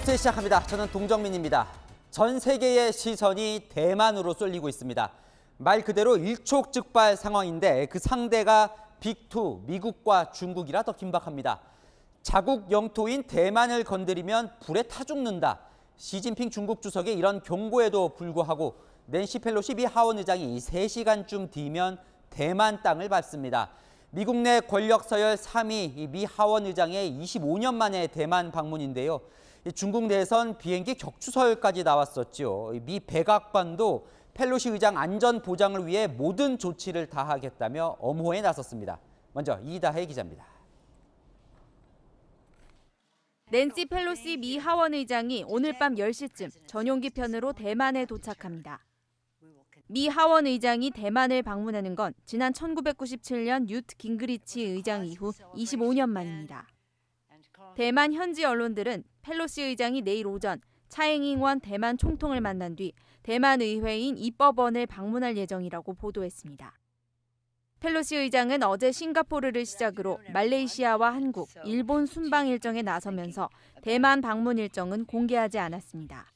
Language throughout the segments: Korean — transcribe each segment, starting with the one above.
스포츠 시작합니다. 저는 동정민입니다. 전 세계의 시선이 대만으로 쏠리고 있습니다. 말 그대로 일촉즉발 상황인데 그 상대가 빅2 미국과 중국이라 더 긴박합니다. 자국 영토인 대만을 건드리면 불에 타 죽는다. 시진핑 중국 주석의 이런 경고에도 불구하고 낸시 펠로시 미 하원 의장이 3시간쯤 뒤면 대만 땅을 밟습니다. 미국 내 권력 서열 3위 미 하원 의장의 25년 만에 대만 방문인데요. 중국 내선 비행기 격추설까지 나왔었죠. 미 백악관도 펠로시 의장 안전 보장을 위해 모든 조치를 다하겠다며 엄호에 나섰습니다. 먼저 이다혜 기자입니다. 낸시 펠로시 미 하원 의장이 오늘 밤 10시쯤 전용기 편으로 대만에 도착합니다. 미 하원 의장이 대만을 방문하는 건 지난 1997년 뉴트 깅그리치 의장 이후 25년 만입니다. 대만 현지 언론들은 펠로시 의장이 내일 오전 차잉잉원 대만 총통을 만난 뒤 대만 의회인 입법원을 방문할 예정이라고 보도했습니다. 펠로시 의장은 어제 싱가포르를 시작으로 말레이시아와 한국, 일본 순방 일정에 나서면서 대만 방문 일정은 공개하지 않았습니다.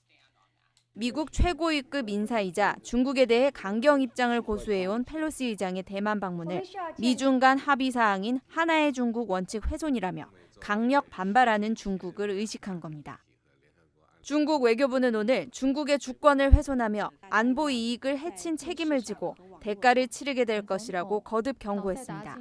미국 최고위급 인사이자 중국에 대해 강경 입장을 고수해온 펠로시 의장의 대만 방문을 미중 간 합의 사항인 하나의 중국 원칙 훼손이라며 강력 반발하는 중국을 의식한 겁니다. 중국 외교부는 오늘 중국의 주권을 훼손하며 안보 이익을 해친 책임을 지고 대가를 치르게 될 것이라고 거듭 경고했습니다.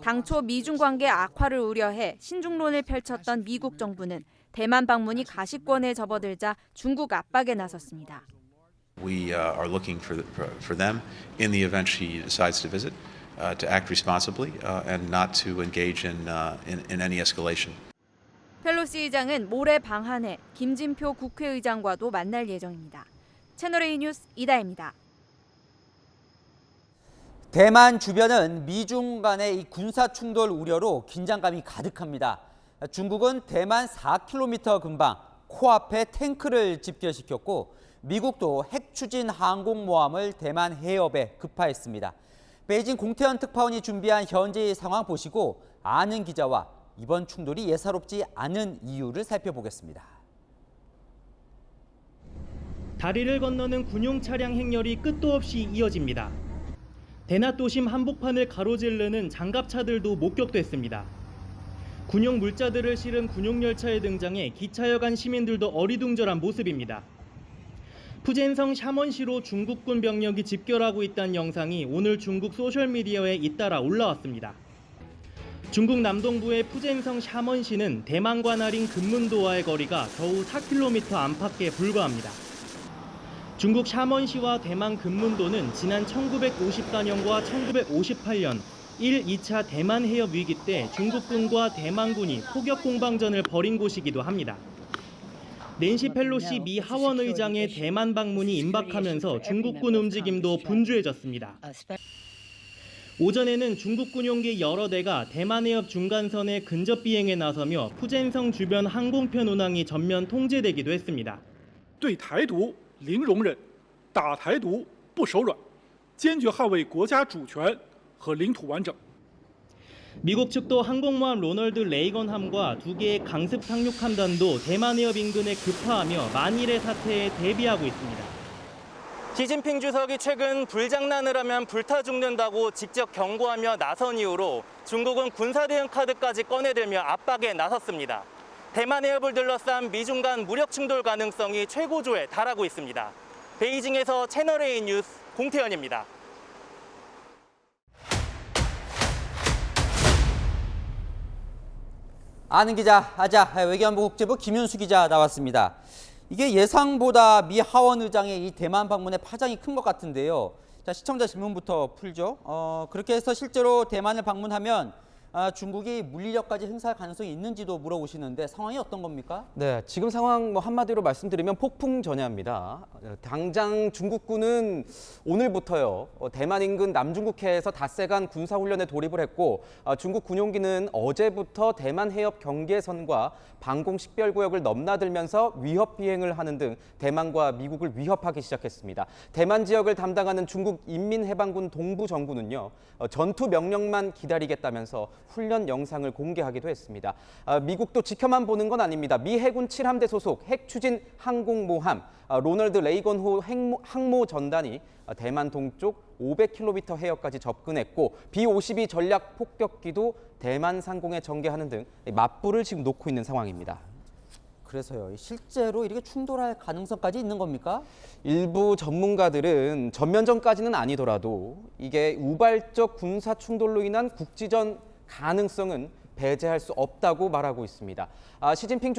당초 미중 관계 악화를 우려해 신중론을 펼쳤던 미국 정부는 대만 방문이 가시권에 접어들자 중국 압박에 나섰습니다. We are looking for them in the event she decides to visit to act responsibly and not to engage in any escalation. 펠로시 의장은 모레 방한해 김진표 국회의장과도 만날 예정입니다. 채널A 뉴스 이다혜입니다. 대만 주변은 미중 간의 이 군사 충돌 우려로 긴장감이 가득합니다. 중국은 대만 4km 근방 코앞에 탱크를 집결시켰고 미국도 핵 추진 항공모함을 대만 해협에 급파했습니다. 베이징 공태현 특파원이 준비한 현지 상황 보시고 아는 기자와 이번 충돌이 예사롭지 않은 이유를 살펴보겠습니다. 다리를 건너는 군용 차량 행렬이 끝도 없이 이어집니다. 대낮도심 한복판을 가로지르는 장갑차들도 목격됐습니다. 군용 물자들을 실은 군용 열차에 등장해 기차여 간 시민들도 어리둥절한 모습입니다. 푸젠성 샤먼시로 중국군 병력이 집결하고 있다는 영상이 오늘 중국 소셜미디어에 잇따라 올라왔습니다. 중국 남동부의 푸젠성 샤먼시는 대만과 나린 금문도와의 거리가 겨우 4km 안팎에 불과합니다. 중국 샤먼시와 대만 금문도는 지난 1954년과 1958년 1, 2차 대만 해협 위기 때 중국군과 대만군이 포격 공방전을 벌인 곳이기도 합니다. 낸시 펠로시 미 하원 의장의 대만 방문이 임박하면서 중국군 움직임도 분주해졌습니다. 오전에는 중국 군용기 여러 대가 대만 해협 중간선의 근접 비행에 나서며 푸젠성 주변 항공편 운항이 전면 통제되기도 했습니다. 对台独零容忍，打台独不手软，坚决捍卫国家主权和领土完整。 미국 측도 항공모함 로널드 레이건함과 2개의 강습 상륙함단도 대만 해협 인근에 급파하며 만일의 사태에 대비하고 있습니다. 시진핑 주석이 최근 불장난을 하면 불타 죽는다고 직접 경고하며 나선 이후로 중국은 군사대응 카드까지 꺼내들며 압박에 나섰습니다. 대만 해협을 둘러싼 미중 간 무력 충돌 가능성이 최고조에 달하고 있습니다. 베이징에서 채널A 뉴스 공태현입니다. 아는 기자, 외교안보 국제부 김윤수 기자 나왔습니다. 이게 예상보다 미 하원 의장의 이 대만 방문의 파장이 큰 것 같은데요. 자, 시청자 질문부터 풀죠. 그렇게 해서 실제로 대만을 방문하면 중국이 물리력까지 행사할 가능성이 있는지도 물어보시는데 상황이 어떤 겁니까? 네, 지금 상황 한마디로 말씀드리면 폭풍 전야입니다. 당장 중국군은 오늘부터요, 대만 인근 남중국해에서 닷새간 군사훈련에 돌입을 했고 중국 군용기는 어제부터 대만 해협 경계선과 방공 식별구역을 넘나들면서 위협 비행을 하는 등 대만과 미국을 위협하기 시작했습니다. 대만 지역을 담당하는 중국 인민해방군 동부 정부는요, 전투 명령만 기다리겠다면서 훈련 영상을 공개하기도 했습니다. 미국도 지켜만 보는 건 아닙니다. 미 해군 7함대 소속 핵추진 항공모함 로널드 레이건호 항모 전단이 대만 동쪽 500km 해역까지 접근했고 B-52 전략 폭격기도 대만 상공에 전개하는 등 맞불을 지금 놓고 있는 상황입니다. 그래서요. 실제로 이렇게 충돌할 가능성까지 있는 겁니까? 일부 전문가들은 전면전까지는 아니더라도 이게 우발적 군사 충돌로 인한 국지전 가능성은 배제할 수 없다고 말하고 있습니다. 시진핑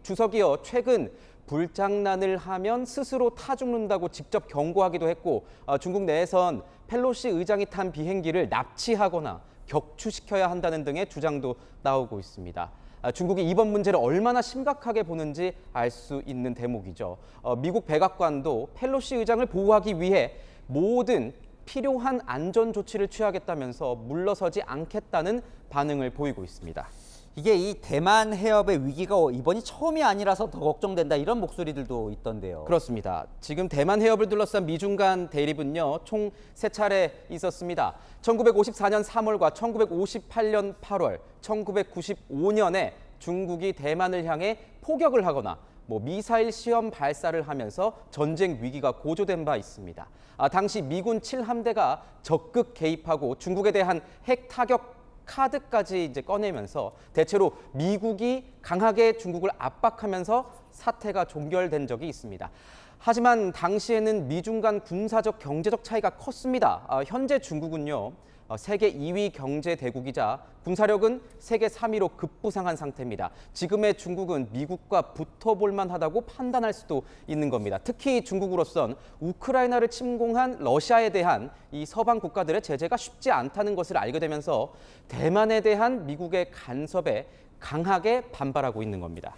주석이요 최근 불장난을 하면 스스로 타 죽는다고 직접 경고하기도 했고 중국 내에선 펠로시 의장이 탄 비행기를 납치하거나 격추시켜야 한다는 등의 주장도 나오고 있습니다. 중국이 이번 문제를 얼마나 심각하게 보는지 알 수 있는 대목이죠. 미국 백악관도 펠로시 의장을 보호하기 위해 모든 필요한 안전 조치를 취하겠다면서 물러서지 않겠다는 반응을 보이고 있습니다. 이게 이 대만 해협의 위기가 이번이 처음이 아니라서 더 걱정된다 이런 목소리들도 있던데요. 그렇습니다. 지금 대만 해협을 둘러싼 미중 간 대립은요, 총 3차례 있었습니다. 1954년 3월과 1958년 8월, 1995년에 중국이 대만을 향해 포격을 하거나 미사일 시험 발사를 하면서 전쟁 위기가 고조된 바 있습니다. 당시 미군 7함대가 적극 개입하고 중국에 대한 핵 타격 카드까지 이제 꺼내면서 대체로 미국이 강하게 중국을 압박하면서 사태가 종결된 적이 있습니다. 하지만 당시에는 미중 간 군사적 경제적 차이가 컸습니다. 현재 중국은요. 세계 2위 경제 대국이자 군사력은 세계 3위로 급부상한 상태입니다. 지금의 중국은 미국과 붙어볼 만하다고 판단할 수도 있는 겁니다. 특히 중국으로선 우크라이나를 침공한 러시아에 대한 이 서방 국가들의 제재가 쉽지 않다는 것을 알게 되면서 대만에 대한 미국의 간섭에 강하게 반발하고 있는 겁니다.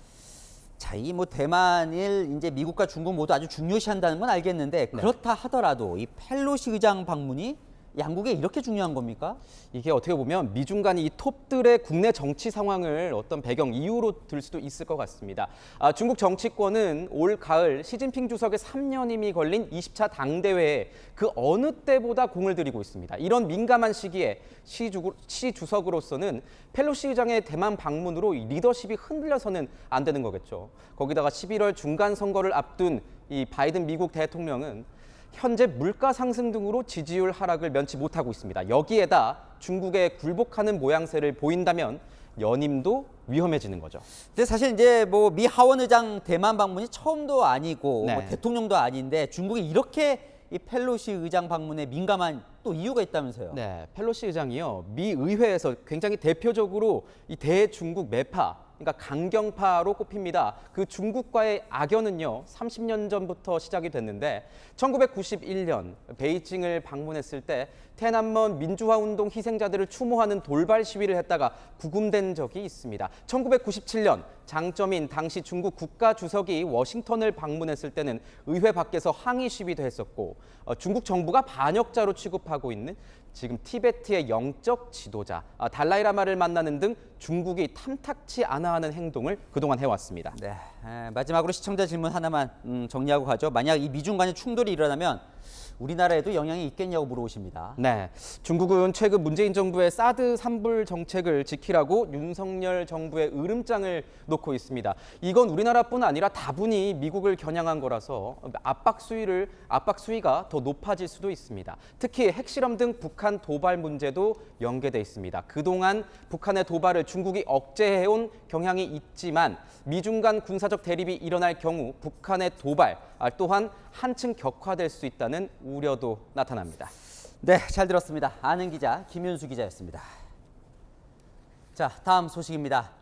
자, 이 대만을 이제 미국과 중국 모두 아주 중요시한다는 건 알겠는데 그렇다 하더라도 이 펠로시 의장 방문이 양국에 이렇게 중요한 겁니까? 이게 어떻게 보면 미중 간 이 톱들의 국내 정치 상황을 어떤 배경 이유로 들 수도 있을 것 같습니다. 중국 정치권은 올 가을 시진핑 주석의 3년임이 걸린 20차 당대회에 그 어느 때보다 공을 들이고 있습니다. 이런 민감한 시기에 시 주석으로서는 펠로시 의장의 대만 방문으로 리더십이 흔들려서는 안 되는 거겠죠. 거기다가 11월 중간 선거를 앞둔 이 바이든 미국 대통령은 현재 물가 상승 등으로 지지율 하락을 면치 못하고 있습니다. 여기에다 중국에 굴복하는 모양새를 보인다면 연임도 위험해지는 거죠. 근데 사실 이제 미 하원 의장 대만 방문이 처음도 아니고 네. 대통령도 아닌데 중국이 이렇게 이 펠로시 의장 방문에 민감한 또 이유가 있다면서요? 네, 펠로시 의장이요. 미 의회에서 굉장히 대표적으로 이 대중국 매파 그러니까 강경파로 꼽힙니다. 그 중국과의 악연은요, 30년 전부터 시작이 됐는데 1991년 베이징을 방문했을 때天安門 민주화 운동 희생자들을 추모하는 돌발 시위를 했다가 구금된 적이 있습니다. 1997년 장점인 당시 중국 국가 주석이 워싱턴을 방문했을 때는 의회 밖에서 항의 시위도 했었고 중국 정부가 반역자로 취급하고 있는 지금 티베트의 영적 지도자 달라이라마를 만나는 등 중국이 탐탁치 않아 하는 행동을 그동안 해왔습니다. 네, 마지막으로 시청자 질문 하나만 정리하고 가죠. 만약 이 미중 간의 충돌이 일어나면 우리나라에도 영향이 있겠냐고 물어보십니다. 네, 중국은 최근 문재인 정부의 사드 산불 정책을 지키라고 윤석열 정부의 으름장을 놓고 있습니다. 이건 우리나라뿐 아니라 다분히 미국을 겨냥한 거라서 압박 수위가 더 높아질 수도 있습니다. 특히 핵실험 등 북한 도발 문제도 연계돼 있습니다. 그동안 북한의 도발을 중국이 억제해온 경향이 있지만 미중 간 군사적 대립이 일어날 경우 북한의 도발 또한 한층 격화될 수 있다는 우려도 나타납니다. 네, 잘 들었습니다. 아는 기자 김윤수 기자였습니다. 자, 다음 소식입니다.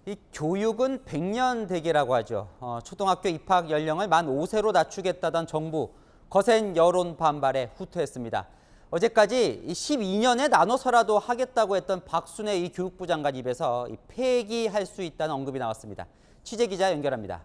이 교육은 100년 대계라고 하죠. 초등학교 입학 연령을 만 5세로 낮추겠다던 정부 거센 여론 반발에 후퇴했습니다. 어제까지 12년에 나눠서라도 하겠다고 했던 박순애 이 교육부 장관 입에서 폐기할 수 있다는 언급이 나왔습니다. 취재 기자 연결합니다.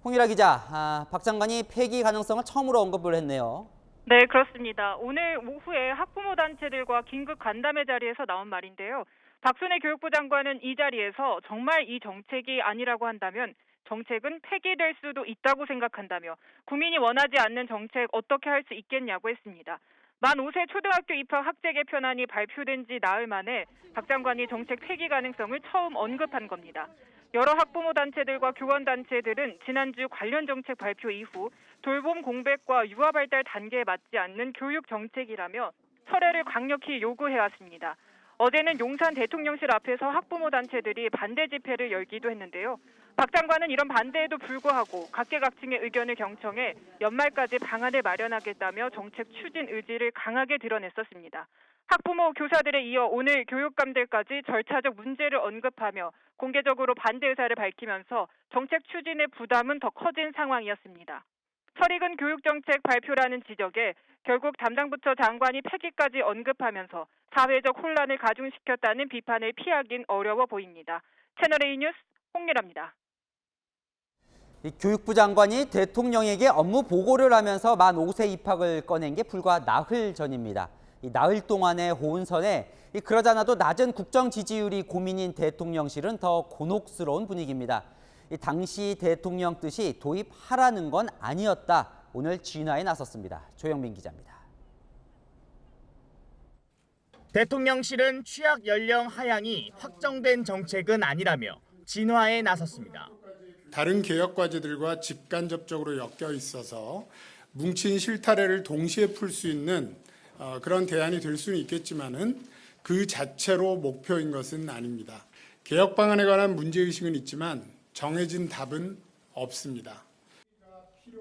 홍일아 기자, 박 장관이 폐기 가능성을 처음으로 언급을 했네요. 네, 그렇습니다. 오늘 오후에 학부모 단체들과 긴급 간담회 자리에서 나온 말인데요. 박순애 교육부 장관은 이 자리에서 정말 이 정책이 아니라고 한다면 정책은 폐기될 수도 있다고 생각한다며 국민이 원하지 않는 정책 어떻게 할 수 있겠냐고 했습니다. 만 5세 초등학교 입학 학제 개편안이 발표된 지 나흘 만에 박 장관이 정책 폐기 가능성을 처음 언급한 겁니다. 여러 학부모 단체들과 교원 단체들은 지난주 관련 정책 발표 이후 돌봄 공백과 유아 발달 단계에 맞지 않는 교육 정책이라며 철회를 강력히 요구해왔습니다. 어제는 용산 대통령실 앞에서 학부모 단체들이 반대 집회를 열기도 했는데요. 박 장관은 이런 반대에도 불구하고 각계각층의 의견을 경청해 연말까지 방안을 마련하겠다며 정책 추진 의지를 강하게 드러냈었습니다. 학부모, 교사들에 이어 오늘 교육감들까지 절차적 문제를 언급하며 공개적으로 반대 의사를 밝히면서 정책 추진의 부담은 더 커진 상황이었습니다. 설익은 교육정책 발표라는 지적에 결국 담당 부처 장관이 폐기까지 언급하면서 사회적 혼란을 가중시켰다는 비판을 피하긴 어려워 보입니다. 채널A 뉴스 홍미라입니다. 교육부 장관이 대통령에게 업무 보고를 하면서 만 5세 입학을 꺼낸 게 불과 나흘 전입니다. 나흘 동안의 호은선에 그러지 않아도 낮은 국정 지지율이 고민인 대통령실은 더 곤혹스러운 분위기입니다. 당시 대통령 뜻이 도입하라는 건 아니었다. 오늘 진화에 나섰습니다. 조영민 기자입니다. 대통령실은 취약 연령 하향이 확정된 정책은 아니라며 진화에 나섰습니다. 다른 개혁 과제들과 직간접적으로 엮여 있어서 뭉친 실타래를 동시에 풀 수 있는 그런 대안이 될 수는 있겠지만은 그 자체로 목표인 것은 아닙니다. 개혁 방안에 관한 문제의식은 있지만 정해진 답은 없습니다.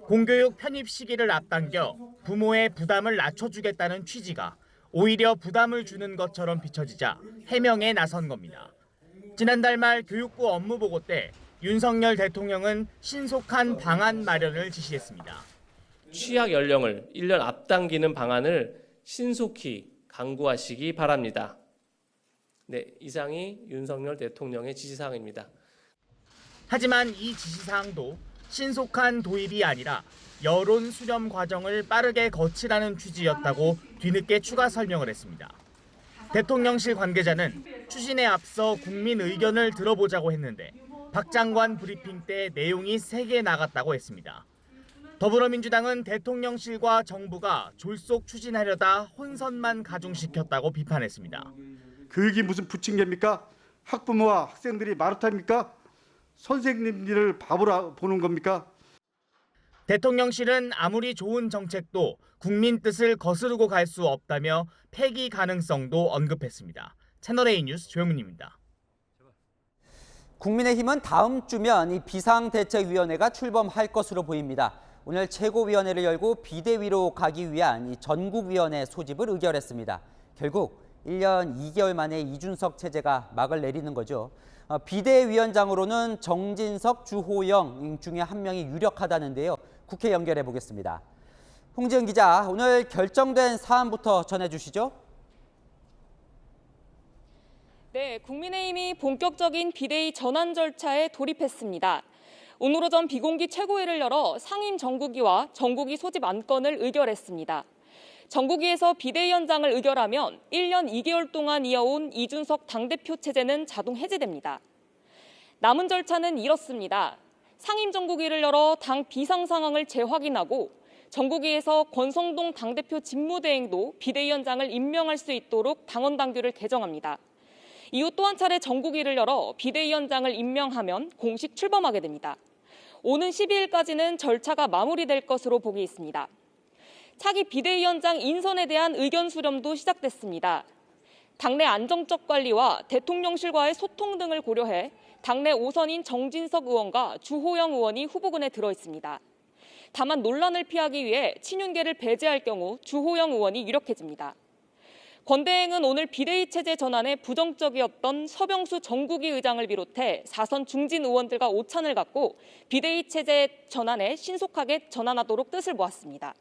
공교육 편입 시기를 앞당겨 부모의 부담을 낮춰주겠다는 취지가 오히려 부담을 주는 것처럼 비춰지자 해명에 나선 겁니다. 지난달 말 교육부 업무보고 때 윤석열 대통령은 신속한 방안 마련을 지시했습니다. 취약 연령을 1년 앞당기는 방안을 신속히 강구하시기 바랍니다. 네, 이상이 윤석열 대통령의 지시사항입니다. 하지만 이 지시사항도 신속한 도입이 아니라 여론 수렴 과정을 빠르게 거치라는 취지였다고 뒤늦게 추가 설명을 했습니다. 대통령실 관계자는 추진에 앞서 국민 의견을 들어보자고 했는데 박 장관 브리핑 때 내용이 세게 나갔다고 했습니다. 더불어민주당은 대통령실과 정부가 졸속 추진하려다 혼선만 가중시켰다고 비판했습니다. 교육이 무슨 부침개입니까? 학부모와 학생들이 마루타입니까? 선생님들을 바보라 보는 겁니까? 대통령실은 아무리 좋은 정책도 국민 뜻을 거스르고 갈 수 없다며 폐기 가능성도 언급했습니다. 채널A 뉴스 조영민입니다. 국민의힘은 다음 주면 이 비상대책위원회가 출범할 것으로 보입니다. 오늘 최고위원회를 열고 비대위로 가기 위한 이 전국위원회 소집을 의결했습니다. 결국 1년 2개월 만에 이준석 체제가 막을 내리는 거죠. 비대위원장으로는 정진석, 주호영 중에 한 명이 유력하다는데요. 국회 연결해 보겠습니다. 홍지은 기자, 오늘 결정된 사안부터 전해주시죠. 네, 국민의힘이 본격적인 비대위 전환 절차에 돌입했습니다. 오늘 오전 비공개 최고위를 열어 상임 정국위와 정국위 소집 안건을 의결했습니다. 정국위에서 비대위원장을 의결하면 1년 2개월 동안 이어온 이준석 당대표 체제는 자동 해제됩니다. 남은 절차는 이렇습니다. 상임 정국위를 열어 당 비상 상황을 재확인하고 정국위에서 권성동 당대표 직무대행도 비대위원장을 임명할 수 있도록 당원 당규를 개정합니다. 이후 또 한 차례 정국위를 열어 비대위원장을 임명하면 공식 출범하게 됩니다. 오는 12일까지는 절차가 마무리될 것으로 보기 있습니다. 차기 비대위원장 인선에 대한 의견 수렴도 시작됐습니다. 당내 안정적 관리와 대통령실과의 소통 등을 고려해 당내 5선인 정진석 의원과 주호영 의원이 후보군에 들어 있습니다. 다만 논란을 피하기 위해 친윤계를 배제할 경우 주호영 의원이 유력해집니다. 권대행은 오늘 비대위 체제 전환에 부정적이었던 서병수 정국위 의장을 비롯해 4선 중진 의원들과 오찬을 갖고 비대위 체제 전환에 신속하게 전환하도록 뜻을 모았습니다.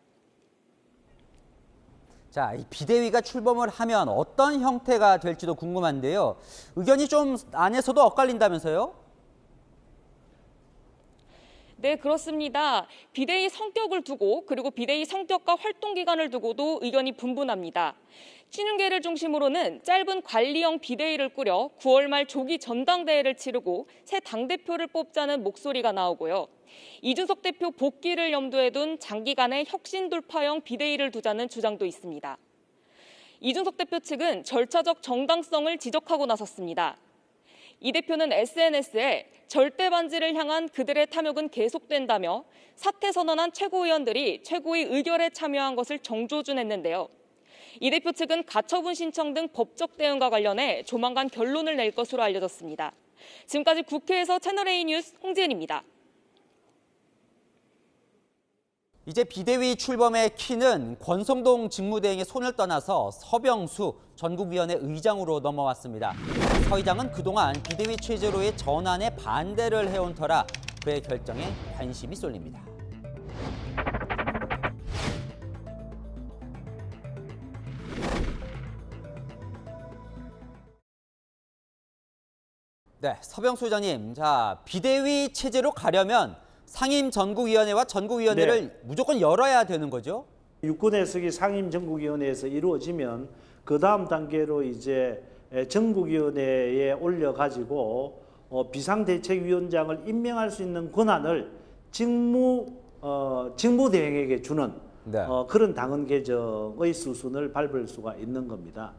자, 이 비대위가 출범을 하면 어떤 형태가 될지도 궁금한데요. 의견이 좀 안에서도 엇갈린다면서요? 네, 그렇습니다. 비대위 성격을 두고 그리고 비대위 성격과 활동 기간을 두고도 의견이 분분합니다. 친윤계를 중심으로는 짧은 관리형 비대위를 꾸려 9월 말 조기 전당대회를 치르고 새 당대표를 뽑자는 목소리가 나오고요. 이준석 대표 복귀를 염두에 둔 장기간의 혁신 돌파형 비대위를 두자는 주장도 있습니다. 이준석 대표 측은 절차적 정당성을 지적하고 나섰습니다. 이 대표는 SNS에 절대 반지를 향한 그들의 탐욕은 계속된다며 사퇴 선언한 최고위원들이 최고위 의결에 참여한 것을 정조준했는데요. 이 대표 측은 가처분 신청 등 법적 대응과 관련해 조만간 결론을 낼 것으로 알려졌습니다. 지금까지 국회에서 채널A 뉴스 홍지은입니다. 이제 비대위 출범의 키는 권성동 직무대행의 손을 떠나서 서병수 전국위원회 의장으로 넘어왔습니다. 서 의장은 그동안 비대위 체제로의 전환에 반대를 해온 터라 그의 결정에 관심이 쏠립니다. 네, 서병수 의장님, 자 비대위 체제로 가려면 상임 전국위원회와 전국위원회를 무조건 열어야 되는 거죠? 유권 해석이 상임 전국위원회에서 이루어지면 그 다음 단계로 이제 전국위원회에 올려가지고 비상대책위원장을 임명할 수 있는 권한을 직무대행에게 주는 그런 당헌 개정의 수순을 밟을 수가 있는 겁니다.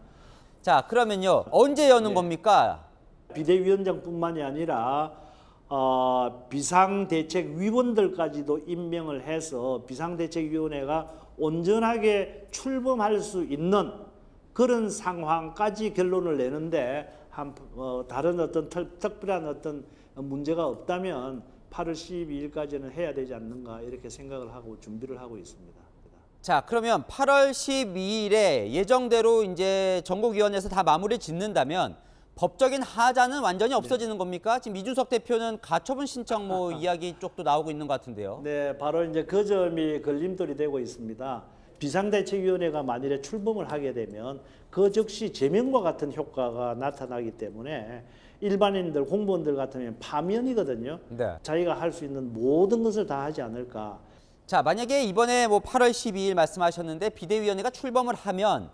자, 그러면요 언제 여는 겁니까? 비대위원장뿐만이 아니라 비상대책위원들까지도 임명을 해서 비상대책위원회가 온전하게 출범할 수 있는 그런 상황까지 결론을 내는데 다른 어떤 특별한 어떤 문제가 없다면 8월 12일까지는 해야 되지 않는가 이렇게 생각을 하고 준비를 하고 있습니다. 자, 그러면 8월 12일에 예정대로 이제 전국위원회에서 다 마무리 짓는다면 법적인 하자는 완전히 없어지는 겁니까? 지금 이준석 대표는 가처분 신청 이야기 쪽도 나오고 있는 것 같은데요. 네, 바로 이제 그 점이 걸림돌이 되고 있습니다. 비상대책위원회가 만일에 출범을 하게 되면 그 즉시 제명과 같은 효과가 나타나기 때문에 일반인들, 공무원들 같으면 파면이거든요. 네. 자기가 할 수 있는 모든 것을 다 하지 않을까. 자, 만약에 이번에 8월 12일 말씀하셨는데 비대위원회가 출범을 하면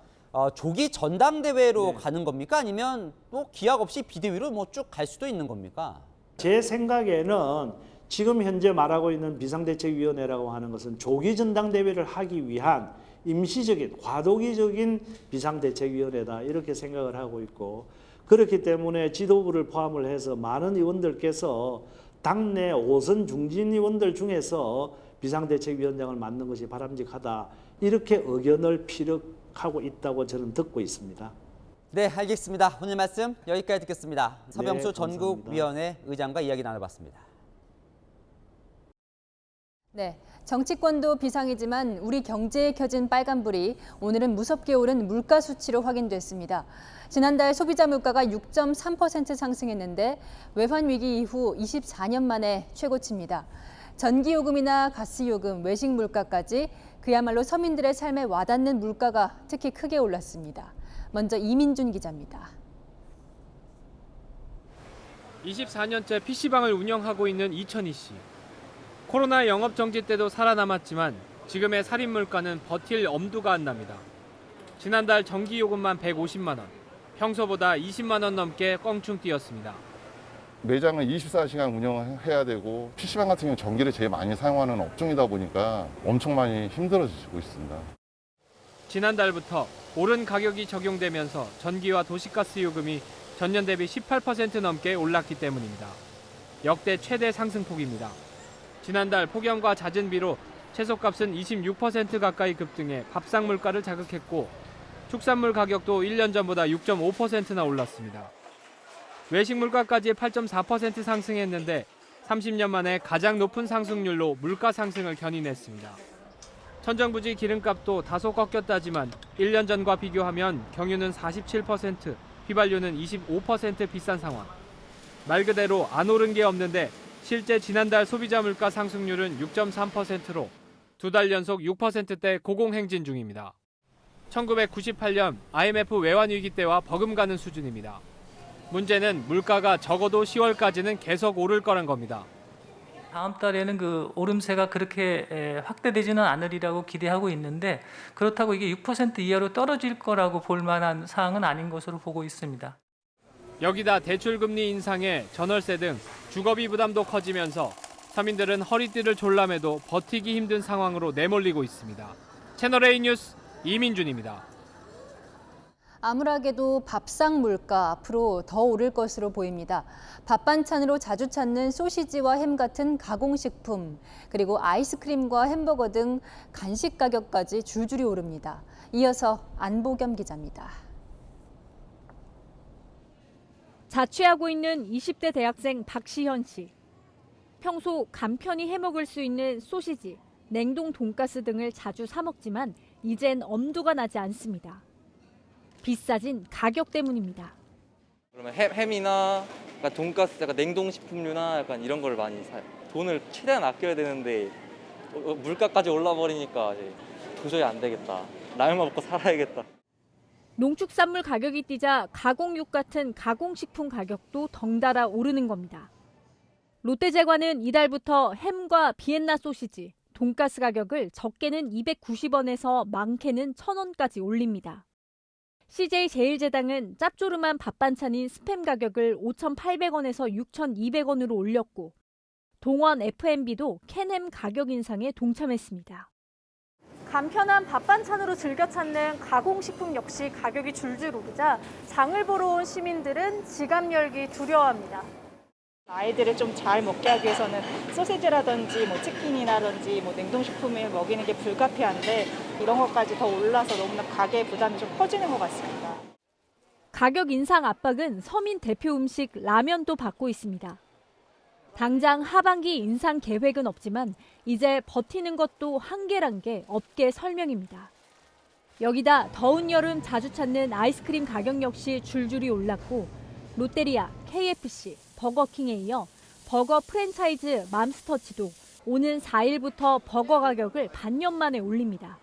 조기 전당대회로 가는 겁니까? 아니면 또 기약 없이 비대위로 쭉 갈 수도 있는 겁니까? 제 생각에는 지금 현재 말하고 있는 비상대책위원회라고 하는 것은 조기 전당대회를 하기 위한 임시적인 과도기적인 비상대책위원회다 이렇게 생각을 하고 있고 그렇기 때문에 지도부를 포함을 해서 많은 의원들께서 당내 5선 중진 의원들 중에서 비상대책위원장을 맡는 것이 바람직하다 이렇게 의견을 피력하고 있다고 저는 듣고 있습니다. 네, 알겠습니다. 오늘 말씀 여기까지 듣겠습니다. 서병수 네, 전국위원회 의장과 이야기 나눠봤습니다. 네, 정치권도 비상이지만 우리 경제에 켜진 빨간불이 오늘은 무섭게 오른 물가 수치로 확인됐습니다. 지난달 소비자 물가가 6.3% 상승했는데 외환 위기 이후 24년 만에 최고치입니다. 전기요금이나 가스요금, 외식 물가까지 그야말로 서민들의 삶에 와닿는 물가가 특히 크게 올랐습니다. 먼저 이민준 기자입니다. 24년째 PC방을 운영하고 있는 이천희 씨. 코로나 영업 정지 때도 살아남았지만 지금의 살인 물가는 버틸 엄두가 안 납니다. 지난달 전기요금만 150만 원, 평소보다 20만 원 넘게 껑충 뛰었습니다. 매장을 24시간 운영해야 되고 PC방 같은 경우는 전기를 제일 많이 사용하는 업종이다 보니까 엄청 많이 힘들어지고 있습니다. 지난달부터 오른 가격이 적용되면서 전기와 도시가스 요금이 전년 대비 18% 넘게 올랐기 때문입니다. 역대 최대 상승폭입니다. 지난달 폭염과 잦은 비로 채소값은 26% 가까이 급등해 밥상 물가를 자극했고 축산물 가격도 1년 전보다 6.5%나 올랐습니다. 외식 물가까지 8.4% 상승했는데 30년 만에 가장 높은 상승률로 물가 상승을 견인했습니다. 천정부지 기름값도 다소 꺾였다지만 1년 전과 비교하면 경유는 47%, 휘발유는 25% 비싼 상황. 말 그대로 안 오른 게 없는데 실제 지난달 소비자 물가 상승률은 6.3%로 두 달 연속 6%대 고공행진 중입니다. 1998년 IMF 외환위기 때와 버금가는 수준입니다. 문제는 물가가 적어도 10월까지는 계속 오를 거란 겁니다. 다음 달에는 그 오름세가 그렇게 확대되지는 않으리라고 기대하고 있는데 그렇다고 이게 6% 이하로 떨어질 거라고 볼 만한 사항은 아닌 것으로 보고 있습니다. 여기다 대출금리 인상에 전월세 등 주거비 부담도 커지면서 서민들은 허리띠를 졸라매도 버티기 힘든 상황으로 내몰리고 있습니다. 채널A 뉴스 이민준입니다. 암울하게도 밥상 물가 앞으로 더 오를 것으로 보입니다. 밥 반찬으로 자주 찾는 소시지와 햄 같은 가공식품, 그리고 아이스크림과 햄버거 등 간식 가격까지 줄줄이 오릅니다. 이어서 안보겸 기자입니다. 자취하고 있는 20대 대학생 박시현 씨. 평소 간편히 해먹을 수 있는 소시지, 냉동 돈가스 등을 자주 사 먹지만 이젠 엄두가 나지 않습니다. 비싸진 가격 때문입니다. 그러면 햄이나 약간 돈가스, 약간 냉동식품류나 약간 이런 걸 많이 사요. 돈을 최대한 아껴야 되는데 물가까지 올라버리니까 도저히 안 되겠다. 라면만 먹고 살아야겠다. 농축산물 가격이 뛰자 가공육 같은 가공식품 가격도 덩달아 오르는 겁니다. 롯데제과는 이달부터 햄과 비엔나 소시지, 돈가스 가격을 적게는 290원에서 많게는 1,000원까지 올립니다. CJ제일제당은 짭조름한 밥 반찬인 스팸 가격을 5,800원에서 6,200원으로 올렸고 동원 F&B도 캔햄 가격 인상에 동참했습니다. 간편한 밥 반찬으로 즐겨 찾는 가공식품 역시 가격이 줄줄 오르자 장을 보러 온 시민들은 지갑 열기 두려워합니다. 아이들을 좀 잘 먹게 하기 위해서는 소시지라든지 치킨이라든지 냉동식품을 먹이는 게 불가피한데 이런 것까지 더 올라서 너무나 가계 부담이 좀 커지는 것 같습니다. 가격 인상 압박은 서민 대표 음식 라면도 받고 있습니다. 당장 하반기 인상 계획은 없지만 이제 버티는 것도 한계란 게 업계 설명입니다. 여기다 더운 여름 자주 찾는 아이스크림 가격 역시 줄줄이 올랐고 롯데리아, KFC, 버거킹에 이어 버거 프랜차이즈 맘스터치도 오는 4일부터 버거 가격을 반년 만에 올립니다.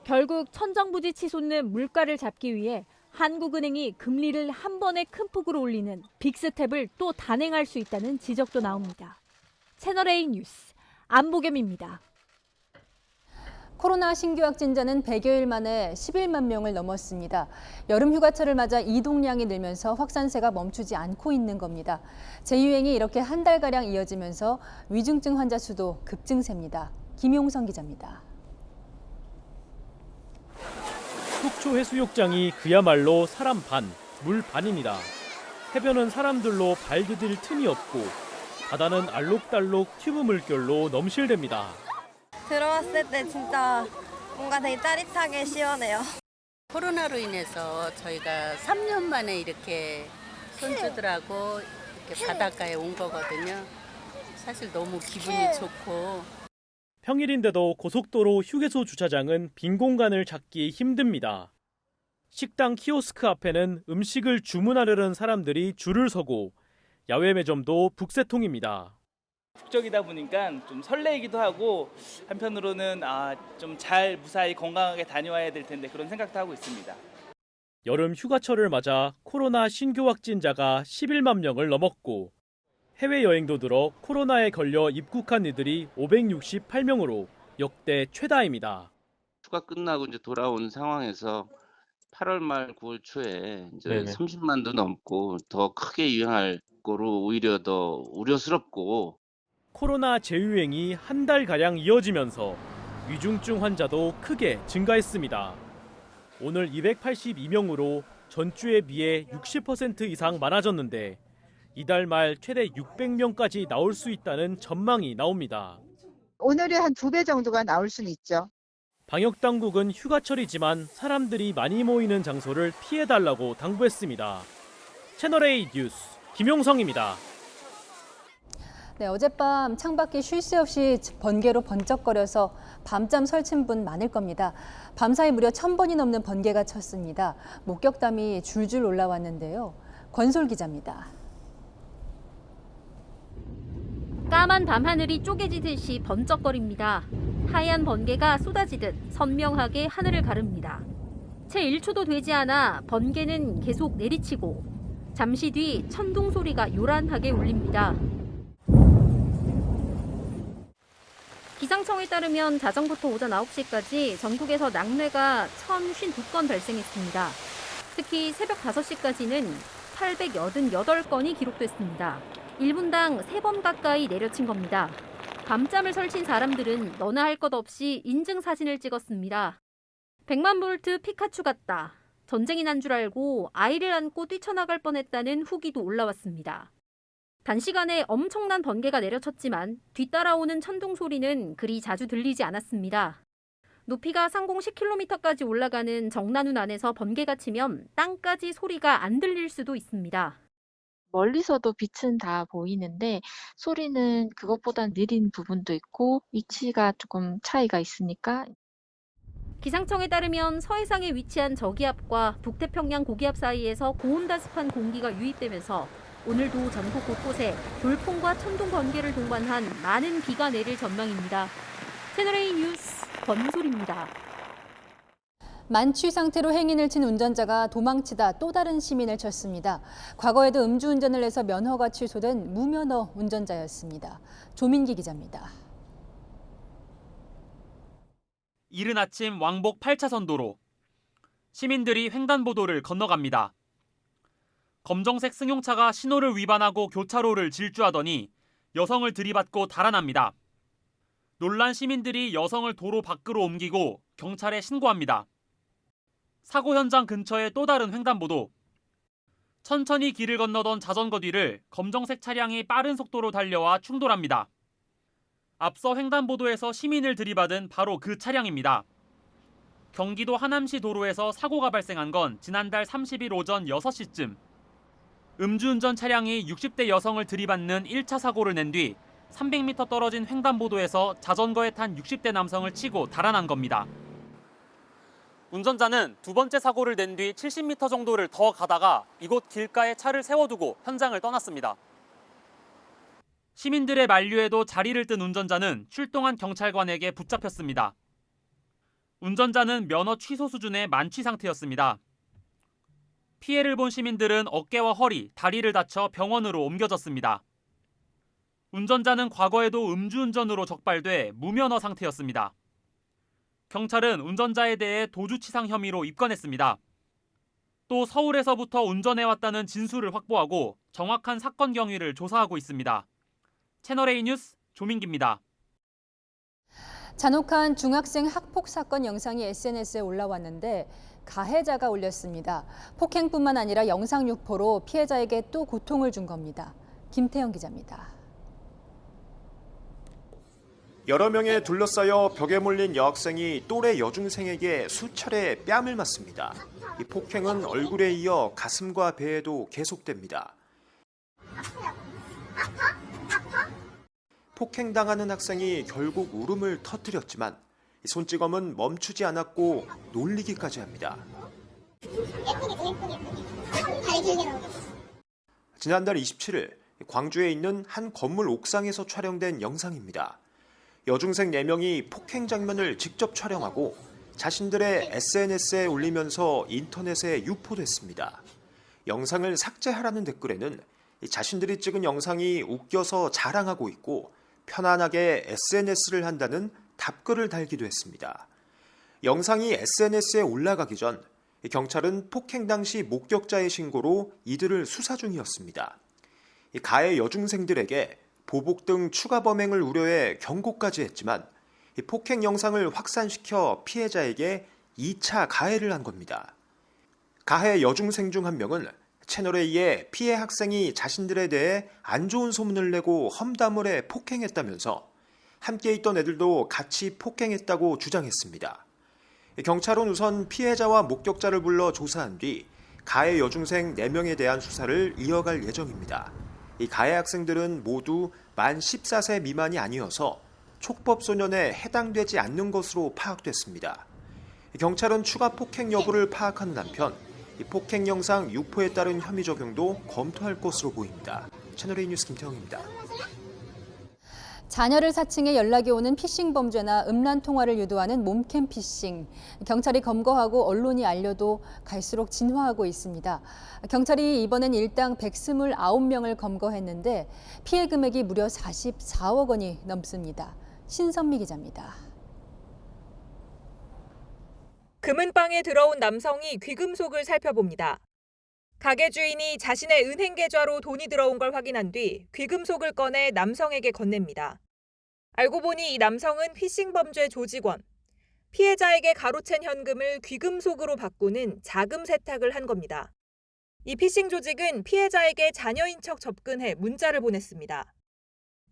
결국 천정부지 치솟는 물가를 잡기 위해 한국은행이 금리를 한 번에 큰 폭으로 올리는 빅스텝을 또 단행할 수 있다는 지적도 나옵니다. 채널A 뉴스 안보겸입니다. 코로나 신규 확진자는 100여일 만에 11만 명을 넘었습니다. 여름 휴가철을 맞아 이동량이 늘면서 확산세가 멈추지 않고 있는 겁니다. 재유행이 이렇게 한 달가량 이어지면서 위중증 환자 수도 급증세입니다. 김용성 기자입니다. 속초 해수욕장이 그야말로 사람 반, 물 반입니다. 해변은 사람들로 발 디딜 틈이 없고 바다는 알록달록 튜브 물결로 넘실댑니다. 들어왔을 때 진짜 뭔가 되게 짜릿하게 시원해요. 코로나로 인해서 저희가 3년 만에 이렇게 손주들하고 이렇게 바닷가에 온 거거든요. 사실 너무 기분이 좋고. 평일인데도 고속도로 휴게소 주차장은 빈 공간을 찾기 힘듭니다. 식당 키오스크 앞에는 음식을 주문하려는 사람들이 줄을 서고 야외 매점도 북새통입니다. 국적이다 보니까 좀 설레이기도 하고 한편으로는 좀 잘 무사히 건강하게 다녀와야 될 텐데 그런 생각도 하고 있습니다. 여름 휴가철을 맞아 코로나 신규 확진자가 11만 명을 넘었고 해외여행도 들어 코로나에 걸려 입국한 이들이 568명으로 역대 최다입니다. 휴가 끝나고 이제 돌아온 상황에서 8월 말 9월 초에 이제 네네. 30만도 넘고 더 크게 유행할 거로 오히려 더 우려스럽고 코로나 재유행이 한 달가량 이어지면서 위중증 환자도 크게 증가했습니다. 오늘 282명으로 전주에 비해 60% 이상 많아졌는데 이달 말 최대 600명까지 나올 수 있다는 전망이 나옵니다. 오늘은 한 2배 정도가 나올 수는 있죠. 방역당국은 휴가철이지만 사람들이 많이 모이는 장소를 피해달라고 당부했습니다. 채널A 뉴스 김용성입니다. 네, 어젯밤 창밖이 쉴 새 없이 번개로 번쩍거려서 밤잠 설친 분 많을 겁니다. 밤사이 무려 1000번이 넘는 번개가 쳤습니다. 목격담이 줄줄 올라왔는데요. 권솔 기자입니다. 까만 밤하늘이 쪼개지듯이 번쩍거립니다. 하얀 번개가 쏟아지듯 선명하게 하늘을 가릅니다. 채 1초도 되지 않아 번개는 계속 내리치고 잠시 뒤 천둥 소리가 요란하게 울립니다. 기상청에 따르면 자정부터 오전 9시까지 전국에서 낙뢰가 1,052건 발생했습니다. 특히 새벽 5시까지는 888건이 기록됐습니다. 1분당 3번 가까이 내려친 겁니다. 밤잠을 설친 사람들은 너나 할 것 없이 인증사진을 찍었습니다. 100만 볼트 피카츄 같다. 전쟁이 난 줄 알고 아이를 안고 뛰쳐나갈 뻔했다는 후기도 올라왔습니다. 단시간에 엄청난 번개가 내려쳤지만 뒤따라오는 천둥 소리는 그리 자주 들리지 않았습니다. 높이가 상공 10km까지 올라가는 정난운 안에서 번개가 치면 땅까지 소리가 안 들릴 수도 있습니다. 멀리서도 빛은 다 보이는데 소리는 그것보다 느린 부분도 있고 위치가 조금 차이가 있으니까. 기상청에 따르면 서해상에 위치한 저기압과 북태평양 고기압 사이에서 고온다습한 공기가 유입되면서 오늘도 전국 곳곳에 돌풍과 천둥 번개를 동반한 많은 비가 내릴 전망입니다. 채널A 뉴스 권소리입니다. 만취 상태로 행인을 친 운전자가 도망치다 또 다른 시민을 쳤습니다. 과거에도 음주운전을 해서 면허가 취소된 무면허 운전자였습니다. 조민기 기자입니다. 이른 아침 왕복 8차선 도로. 시민들이 횡단보도를 건너갑니다. 검정색 승용차가 신호를 위반하고 교차로를 질주하더니 여성을 들이받고 달아납니다. 놀란 시민들이 여성을 도로 밖으로 옮기고 경찰에 신고합니다. 사고 현장 근처의 또 다른 횡단보도. 천천히 길을 건너던 자전거 뒤를 검정색 차량이 빠른 속도로 달려와 충돌합니다. 앞서 횡단보도에서 시민을 들이받은 바로 그 차량입니다. 경기도 하남시 도로에서 사고가 발생한 건 지난달 30일 오전 6시쯤. 음주운전 차량이 60대 여성을 들이받는 1차 사고를 낸 뒤 300m 떨어진 횡단보도에서 자전거에 탄 60대 남성을 치고 달아난 겁니다. 운전자는 두 번째 사고를 낸 뒤 70m 정도를 더 가다가 이곳 길가에 차를 세워두고 현장을 떠났습니다. 시민들의 만류에도 자리를 뜬 운전자는 출동한 경찰관에게 붙잡혔습니다. 운전자는 면허 취소 수준의 만취 상태였습니다. 피해를 본 시민들은 어깨와 허리, 다리를 다쳐 병원으로 옮겨졌습니다. 운전자는 과거에도 음주운전으로 적발돼 무면허 상태였습니다. 경찰은 운전자에 대해 도주치상 혐의로 입건했습니다. 또 서울에서부터 운전해왔다는 진술을 확보하고 정확한 사건 경위를 조사하고 있습니다. 채널A 뉴스 조민기입니다. 잔혹한 중학생 학폭 사건 영상이 SNS에 올라왔는데 가해자가 올렸습니다. 폭행뿐만 아니라 영상 유포로 피해자에게 또 고통을 준 겁니다. 김태영 기자입니다. 여러 명에 둘러싸여 벽에 몰린 여학생이 또래 여중생에게 수차례 뺨을 맞습니다. 이 폭행은 얼굴에 이어 가슴과 배에도 계속됩니다. 폭행당하는 학생이 결국 울음을 터뜨렸지만 손찌검은 멈추지 않았고 놀리기까지 합니다. 지난달 27일 광주에 있는 한 건물 옥상에서 촬영된 영상입니다. 여중생 4명이 폭행 장면을 직접 촬영하고 자신들의 SNS에 올리면서 인터넷에 유포됐습니다. 영상을 삭제하라는 댓글에는 자신들이 찍은 영상이 웃겨서 자랑하고 있고 편안하게 SNS를 한다는 답글을 달기도 했습니다. 영상이 SNS에 올라가기 전 경찰은 폭행 당시 목격자의 신고로 이들을 수사 중이었습니다. 가해 여중생들에게 보복 등 추가 범행을 우려해 경고까지 했지만 폭행 영상을 확산시켜 피해자에게 2차 가해를 한 겁니다. 가해 여중생 중 한 명은 채널A에 피해 학생이 자신들에 대해 안 좋은 소문을 내고 험담을 해 폭행했다면서 함께 있던 애들도 같이 폭행했다고 주장했습니다. 경찰은 우선 피해자와 목격자를 불러 조사한 뒤 가해 여중생 4명에 대한 수사를 이어갈 예정입니다. 이 가해 학생들은 모두 만 14세 미만이 아니어서 촉법소년에 해당되지 않는 것으로 파악됐습니다. 경찰은 추가 폭행 여부를 파악하는 한편 이 폭행 영상 유포에 따른 혐의 적용도 검토할 것으로 보입니다. 채널A 뉴스 김태형입니다. 자녀를 사칭해 연락이 오는 피싱 범죄나 음란 통화를 유도하는 몸캠 피싱. 경찰이 검거하고 언론이 알려도 갈수록 진화하고 있습니다. 경찰이 이번엔 일당 129명을 검거했는데 피해 금액이 무려 44억 원이 넘습니다. 신선미 기자입니다. 금은방에 들어온 남성이 귀금속을 살펴봅니다. 가게 주인이 자신의 은행 계좌로 돈이 들어온 걸 확인한 뒤 귀금속을 꺼내 남성에게 건넵니다. 알고 보니 이 남성은 피싱 범죄 조직원. 피해자에게 가로챈 현금을 귀금속으로 바꾸는 자금 세탁을 한 겁니다. 이 피싱 조직은 피해자에게 자녀인 척 접근해 문자를 보냈습니다.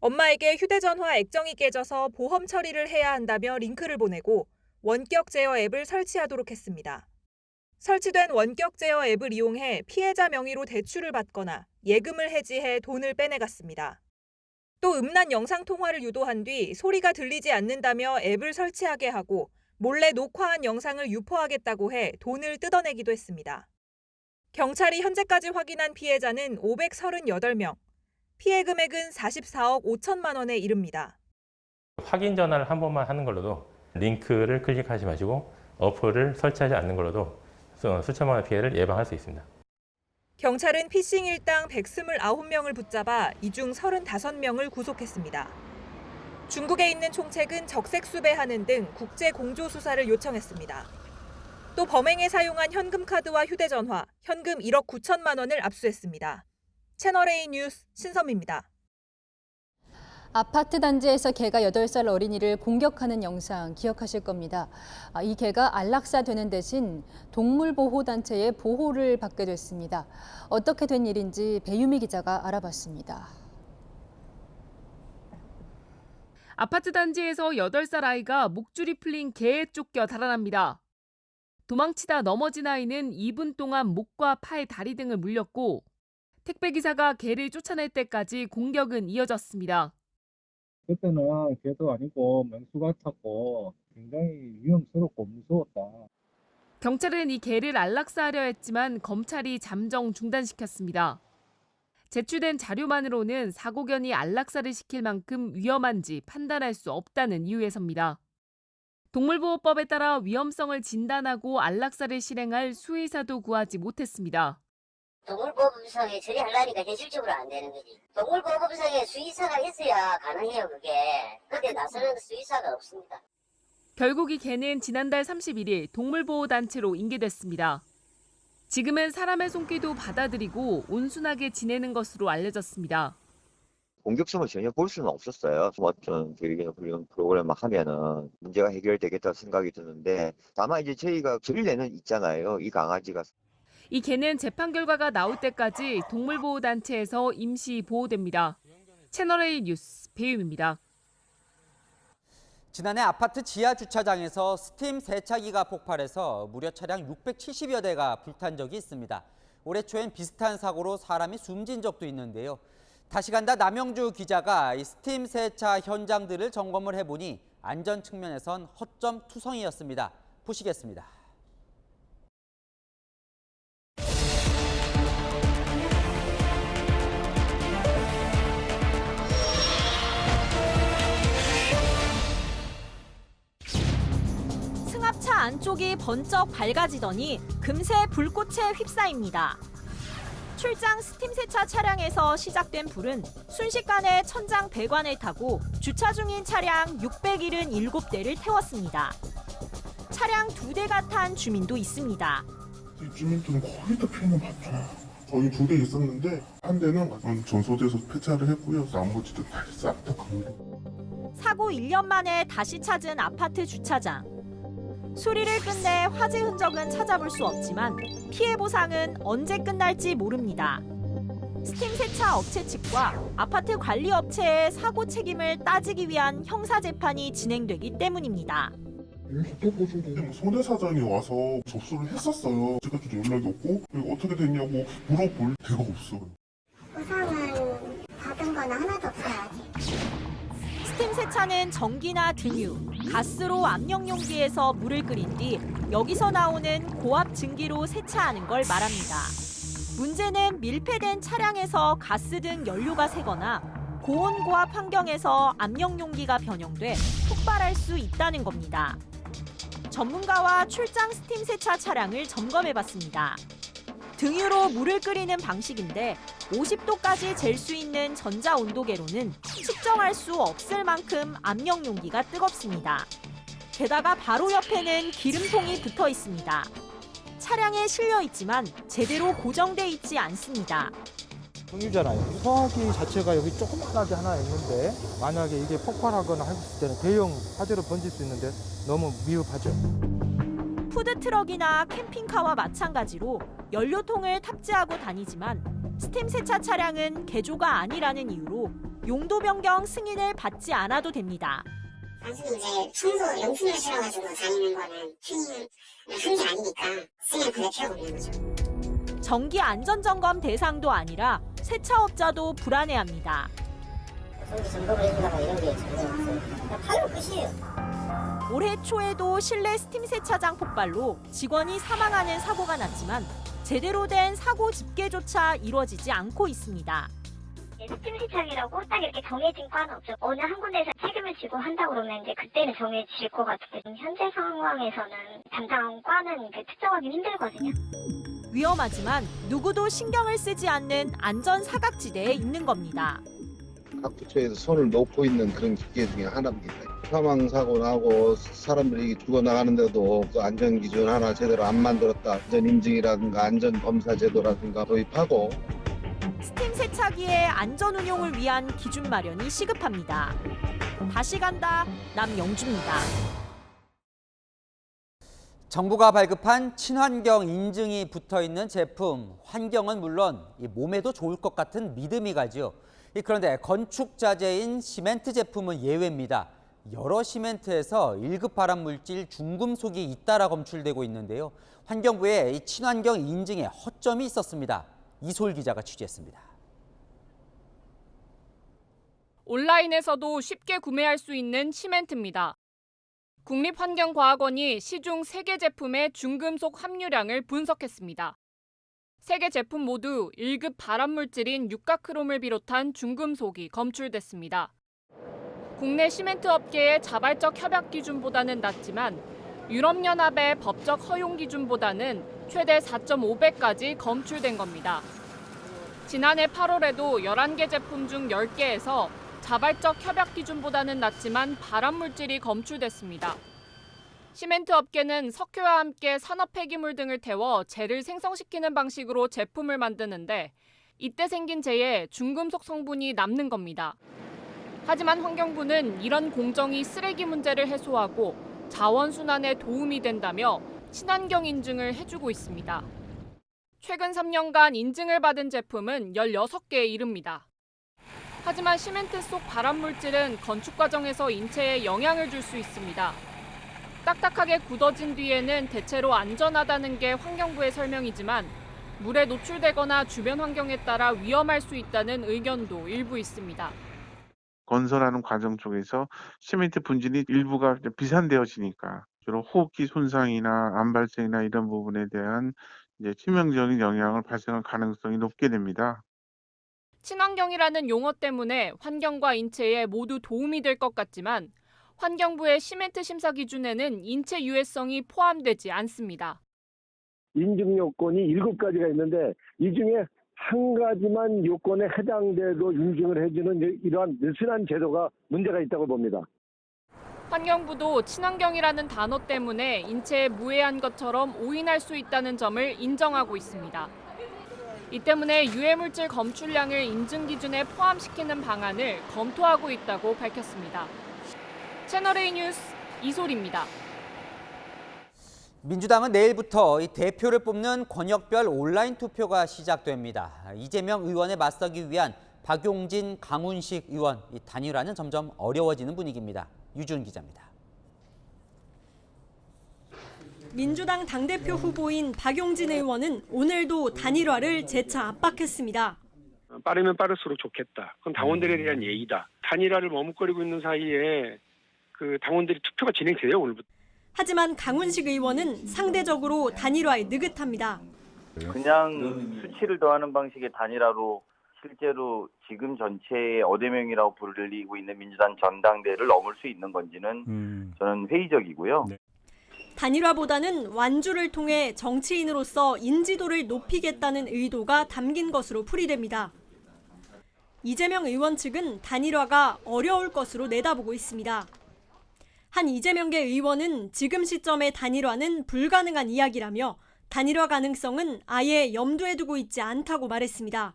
엄마에게 휴대전화 액정이 깨져서 보험 처리를 해야 한다며 링크를 보내고 원격 제어 앱을 설치하도록 했습니다. 설치된 원격 제어 앱을 이용해 피해자 명의로 대출을 받거나 예금을 해지해 돈을 빼내갔습니다. 또 음란 영상통화를 유도한 뒤 소리가 들리지 않는다며 앱을 설치하게 하고 몰래 녹화한 영상을 유포하겠다고 해 돈을 뜯어내기도 했습니다. 경찰이 현재까지 확인한 피해자는 538명, 피해 금액은 44억 5천만 원에 이릅니다. 확인 전화를 한 번만 하는 걸로도 링크를 클릭하지 마시고 어플을 설치하지 않는 걸로도 수천만 원 피해를 예방할 수 있습니다. 경찰은 피싱 일당 129명을 붙잡아 이 중 35명을 구속했습니다. 중국에 있는 총책은 적색 수배하는 등 국제 공조 수사를 요청했습니다. 또 범행에 사용한 현금카드와 휴대전화, 현금 1억 9천만 원을 압수했습니다. 채널A 뉴스 신선미입니다. 아파트 단지에서 개가 8살 어린이를 공격하는 영상 기억하실 겁니다. 이 개가 안락사되는 대신 동물보호단체의 보호를 받게 됐습니다. 어떻게 된 일인지 배유미 기자가 알아봤습니다. 아파트 단지에서 8살 아이가 목줄이 풀린 개에 쫓겨 달아납니다. 도망치다 넘어진 아이는 2분 동안 목과 팔, 다리 등을 물렸고 택배기사가 개를 쫓아낼 때까지 공격은 이어졌습니다. 그때는 개도 아니고 맹수 같았고 굉장히 위험스럽고 무서웠다. 경찰은 이 개를 안락사하려 했지만 검찰이 잠정 중단시켰습니다. 제출된 자료만으로는 사고견이 안락사를 시킬 만큼 위험한지 판단할 수 없다는 이유에서입니다. 동물보호법에 따라 위험성을 진단하고 안락사를 실행할 수의사도 구하지 못했습니다. 동물보호법상에 처리하려니까 현실적으로 안 되는 거지. 동물보호법상에 수의사가 있어야 가능해요, 그게. 근데 나서는 수의사가 없습니다. 결국 이 개는 지난달 31일 동물보호단체로 인계됐습니다. 지금은 사람의 손길도 받아들이고 온순하게 지내는 것으로 알려졌습니다. 공격성을 전혀 볼 수는 없었어요. 어떤 훈련 프로그램을 하면은 문제가 해결되겠다 생각이 드는데 다만 이제 저희가 전례는 있잖아요. 이 강아지가. 이 개는 재판 결과가 나올 때까지 동물보호단체에서 임시 보호됩니다. 채널A 뉴스 배유미입니다. 지난해 아파트 지하 주차장에서 스팀 세차기가 폭발해서 무려 차량 670여 대가 불탄 적이 있습니다. 올해 초엔 비슷한 사고로 사람이 숨진 적도 있는데요. 다시 간다 남영주 기자가 이 스팀 세차 현장들을 점검을 해보니 안전 측면에선 허점 투성이었습니다. 보시겠습니다. 승합차 안쪽이 번쩍 밝아지더니 금세 불꽃에 휩싸입니다. 출장 스팀 세차 차량에서 시작된 불은 순식간에 천장 배관을 타고 주차 중인 차량 677대를 태웠습니다. 차량 2대가 탄 주민도 있습니다. 이 주민들은 거의 다 피해는 봤죠. 거의 2대 있었는데 한 대는 전소돼서 폐차를 했고요. 나머지도 다시 싹 다 갑니다. 사고 1년 만에 다시 찾은 아파트 주차장. 수리를 끝내 화재 흔적은 찾아볼 수 없지만 피해 보상은 언제 끝날지 모릅니다. 스팀 세차 업체 측과 아파트 관리 업체의 사고 책임을 따지기 위한 형사 재판이 진행되기 때문입니다. 손해 사장이 와서 접수를 했었어요. 제가 연락이 없고 어떻게 됐냐고 물어볼 데가 없어요. 보상은 받은 건 하나도 없어야지. 스팀 세차는 전기나 등유, 가스로 압력 용기에서 물을 끓인 뒤 여기서 나오는 고압 증기로 세차하는 걸 말합니다. 문제는 밀폐된 차량에서 가스 등 연료가 새거나 고온고압 환경에서 압력 용기가 변형돼 폭발할 수 있다는 겁니다. 전문가와 출장 스팀 세차 차량을 점검해봤습니다. 등유로 물을 끓이는 방식인데 50도까지 잴 수 있는 전자온도계로는 측정할 수 없을 만큼 압력 용기가 뜨겁습니다. 게다가 바로 옆에는 기름통이 붙어 있습니다. 차량에 실려 있지만 제대로 고정돼 있지 않습니다. 정유잖아요. 소화기 자체가 여기 조그맣게 하나 있는데 만약에 이게 폭발하거나 했을 때는 대형 화재로 번질 수 있는데 너무 미흡하죠. 푸드트럭이나 캠핑카와 마찬가지로 연료통을 탑재하고 다니지만 스팀 세차 차량은 개조가 아니라는 이유로 용도 변경 승인을 받지 않아도 됩니다. 사실 이제 청소 용품을 실어가지고 다니는 거는 한 게 아니니까 승인을 받을 필요가 없는 거죠. 정기 안전점검 대상도 아니라 세차업자도 불안해합니다. 정기 점검을 해주다가 이런 게 전혀 없어요. 팔로 끝이에요. 올해 초에도 실내 스팀 세차장 폭발로 직원이 사망하는 사고가 났지만 제대로 된 사고 집계조차 이루어지지 않고 있습니다. 스팀 세차기라고 딱 이렇게 정해진 과는 없죠. 어느 한 군데에서 책임을 지고 한다고 그러면 이제 그때는 정해질 것 같은데 현재 상황에서는 담당 과는 특정하기 힘들거든요. 위험하지만 누구도 신경을 쓰지 않는 안전 사각지대에 있는 겁니다. 각 부처에서 손을 놓고 있는 그런 기계 중에 하나입니다. 사망 사고 나고 사람들이 죽어나가는데도 그 안전 기준 하나 제대로 안 만들었다. 안전 인증이라든가 안전 검사 제도라든가 도입하고 스팀 세차기의 안전 운용을 위한 기준 마련이 시급합니다. 다시 간다 남영주입니다. 정부가 발급한 친환경 인증이 붙어있는 제품, 환경은 물론 몸에도 좋을 것 같은 믿음이 가죠. 그런데 건축 자재인 시멘트 제품은 예외입니다. 여러 시멘트에서 1급 발암물질 중금속이 잇따라 검출되고 있는데요. 환경부의 이 친환경 인증에 허점이 있었습니다. 이솔 기자가 취재했습니다. 온라인에서도 쉽게 구매할 수 있는 시멘트입니다. 국립환경과학원이 시중 3개 제품의 중금속 함유량을 분석했습니다. 3개 제품 모두 1급 발암물질인 육가크롬을 비롯한 중금속이 검출됐습니다. 국내 시멘트 업계의 자발적 협약 기준보다는 낮지만 유럽연합의 법적 허용 기준보다는 최대 4.5배까지 검출된 겁니다. 지난해 8월에도 11개 제품 중 10개에서 자발적 협약 기준보다는 낮지만 발암물질이 검출됐습니다. 시멘트 업계는 석유와 함께 산업 폐기물 등을 태워 재를 생성시키는 방식으로 제품을 만드는데 이때 생긴 재에 중금속 성분이 남는 겁니다. 하지만 환경부는 이런 공정이 쓰레기 문제를 해소하고 자원순환에 도움이 된다며 친환경 인증을 해주고 있습니다. 최근 3년간 인증을 받은 제품은 16개에 이릅니다. 하지만 시멘트 속 발암물질은 건축 과정에서 인체에 영향을 줄 수 있습니다. 딱딱하게 굳어진 뒤에는 대체로 안전하다는 게 환경부의 설명이지만 물에 노출되거나 주변 환경에 따라 위험할 수 있다는 의견도 일부 있습니다. 건설하는 과정 쪽에서 시멘트 분진이 일부가 비산되어지니까 주로 호흡기 손상이나 암 발생이나 이런 부분에 대한 치명적인 영향을 발생할 가능성이 높게 됩니다. 친환경이라는 용어 때문에 환경과 인체에 모두 도움이 될 것 같지만 환경부의 시멘트 심사 기준에는 인체 유해성이 포함되지 않습니다. 인증 요건이 7가지가 있는데 이 중에 한 가지만 요건에 해당되고 인증을 해주는 이러한 느슨한 제도가 문제가 있다고 봅니다. 환경부도 친환경이라는 단어 때문에 인체에 무해한 것처럼 오인할 수 있다는 점을 인정하고 있습니다. 이 때문에 유해물질 검출량을 인증 기준에 포함시키는 방안을 검토하고 있다고 밝혔습니다. 채널A 뉴스 이솔입니다. 민주당은 내일부터 이 대표를 뽑는 권역별 온라인 투표가 시작됩니다. 이재명 의원에 맞서기 위한 박용진, 강훈식 의원 이 단일화는 점점 어려워지는 분위기입니다. 유준 기자입니다. 민주당 당대표 후보인 박용진 의원은 오늘도 단일화를 재차 압박했습니다. 빠르면 빠를수록 좋겠다. 그건 당원들에 대한 예의다. 단일화를 머뭇거리고 있는 사이에 그 당원들이 투표가 진행돼요, 오늘부터. 하지만 강훈식 의원은 상대적으로 단일화에 느긋합니다. 그냥 수치를 더하는 방식의 단일화로 실제로 지금 전체의 5대명이라고 불리고 있는 민주당 전당대회를 넘을 수 있는 건지는 저는 회의적이고요. 네. 단일화보다는 완주를 통해 정치인으로서 인지도를 높이겠다는 의도가 담긴 것으로 풀이됩니다. 이재명 의원 측은 단일화가 어려울 것으로 내다보고 있습니다. 한 이재명계 의원은 지금 시점의 단일화는 불가능한 이야기라며 단일화 가능성은 아예 염두에 두고 있지 않다고 말했습니다.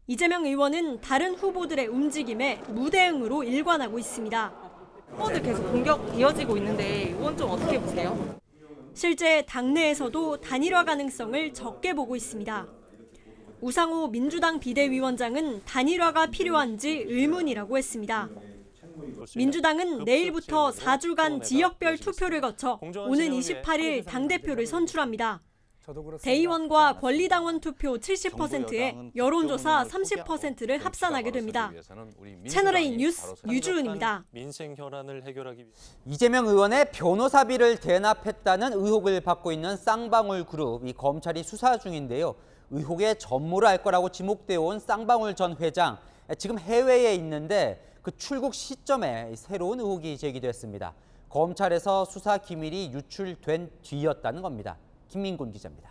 이재명 의원은 다른 후보들의 움직임에 무대응으로 일관하고 있습니다. 후보들 계속 공격 이어지고 있는데 이건 좀 어떻게 보세요? 실제 당내에서도 단일화 가능성을 적게 보고 있습니다. 우상호 민주당 비대위원장은 단일화가 필요한지 의문이라고 했습니다. 민주당은 내일부터 4주간 지역별 투표를 거쳐 오는 28일 당대표를 선출합니다. 대의원과 권리당원 투표 70%에 여론조사 30%를 합산하게 됩니다. 채널A 뉴스 유주은입니다. 이재명 의원의 변호사비를 대납했다는 의혹을 받고 있는 쌍방울 그룹, 이 검찰이 수사 중인데요. 의혹의 전모를 알 거라고 지목되어 온 쌍방울 전 회장, 지금 해외에 있는데 그 출국 시점에 새로운 의혹이 제기됐습니다. 검찰에서 수사 기밀이 유출된 뒤였다는 겁니다. 김민곤 기자입니다.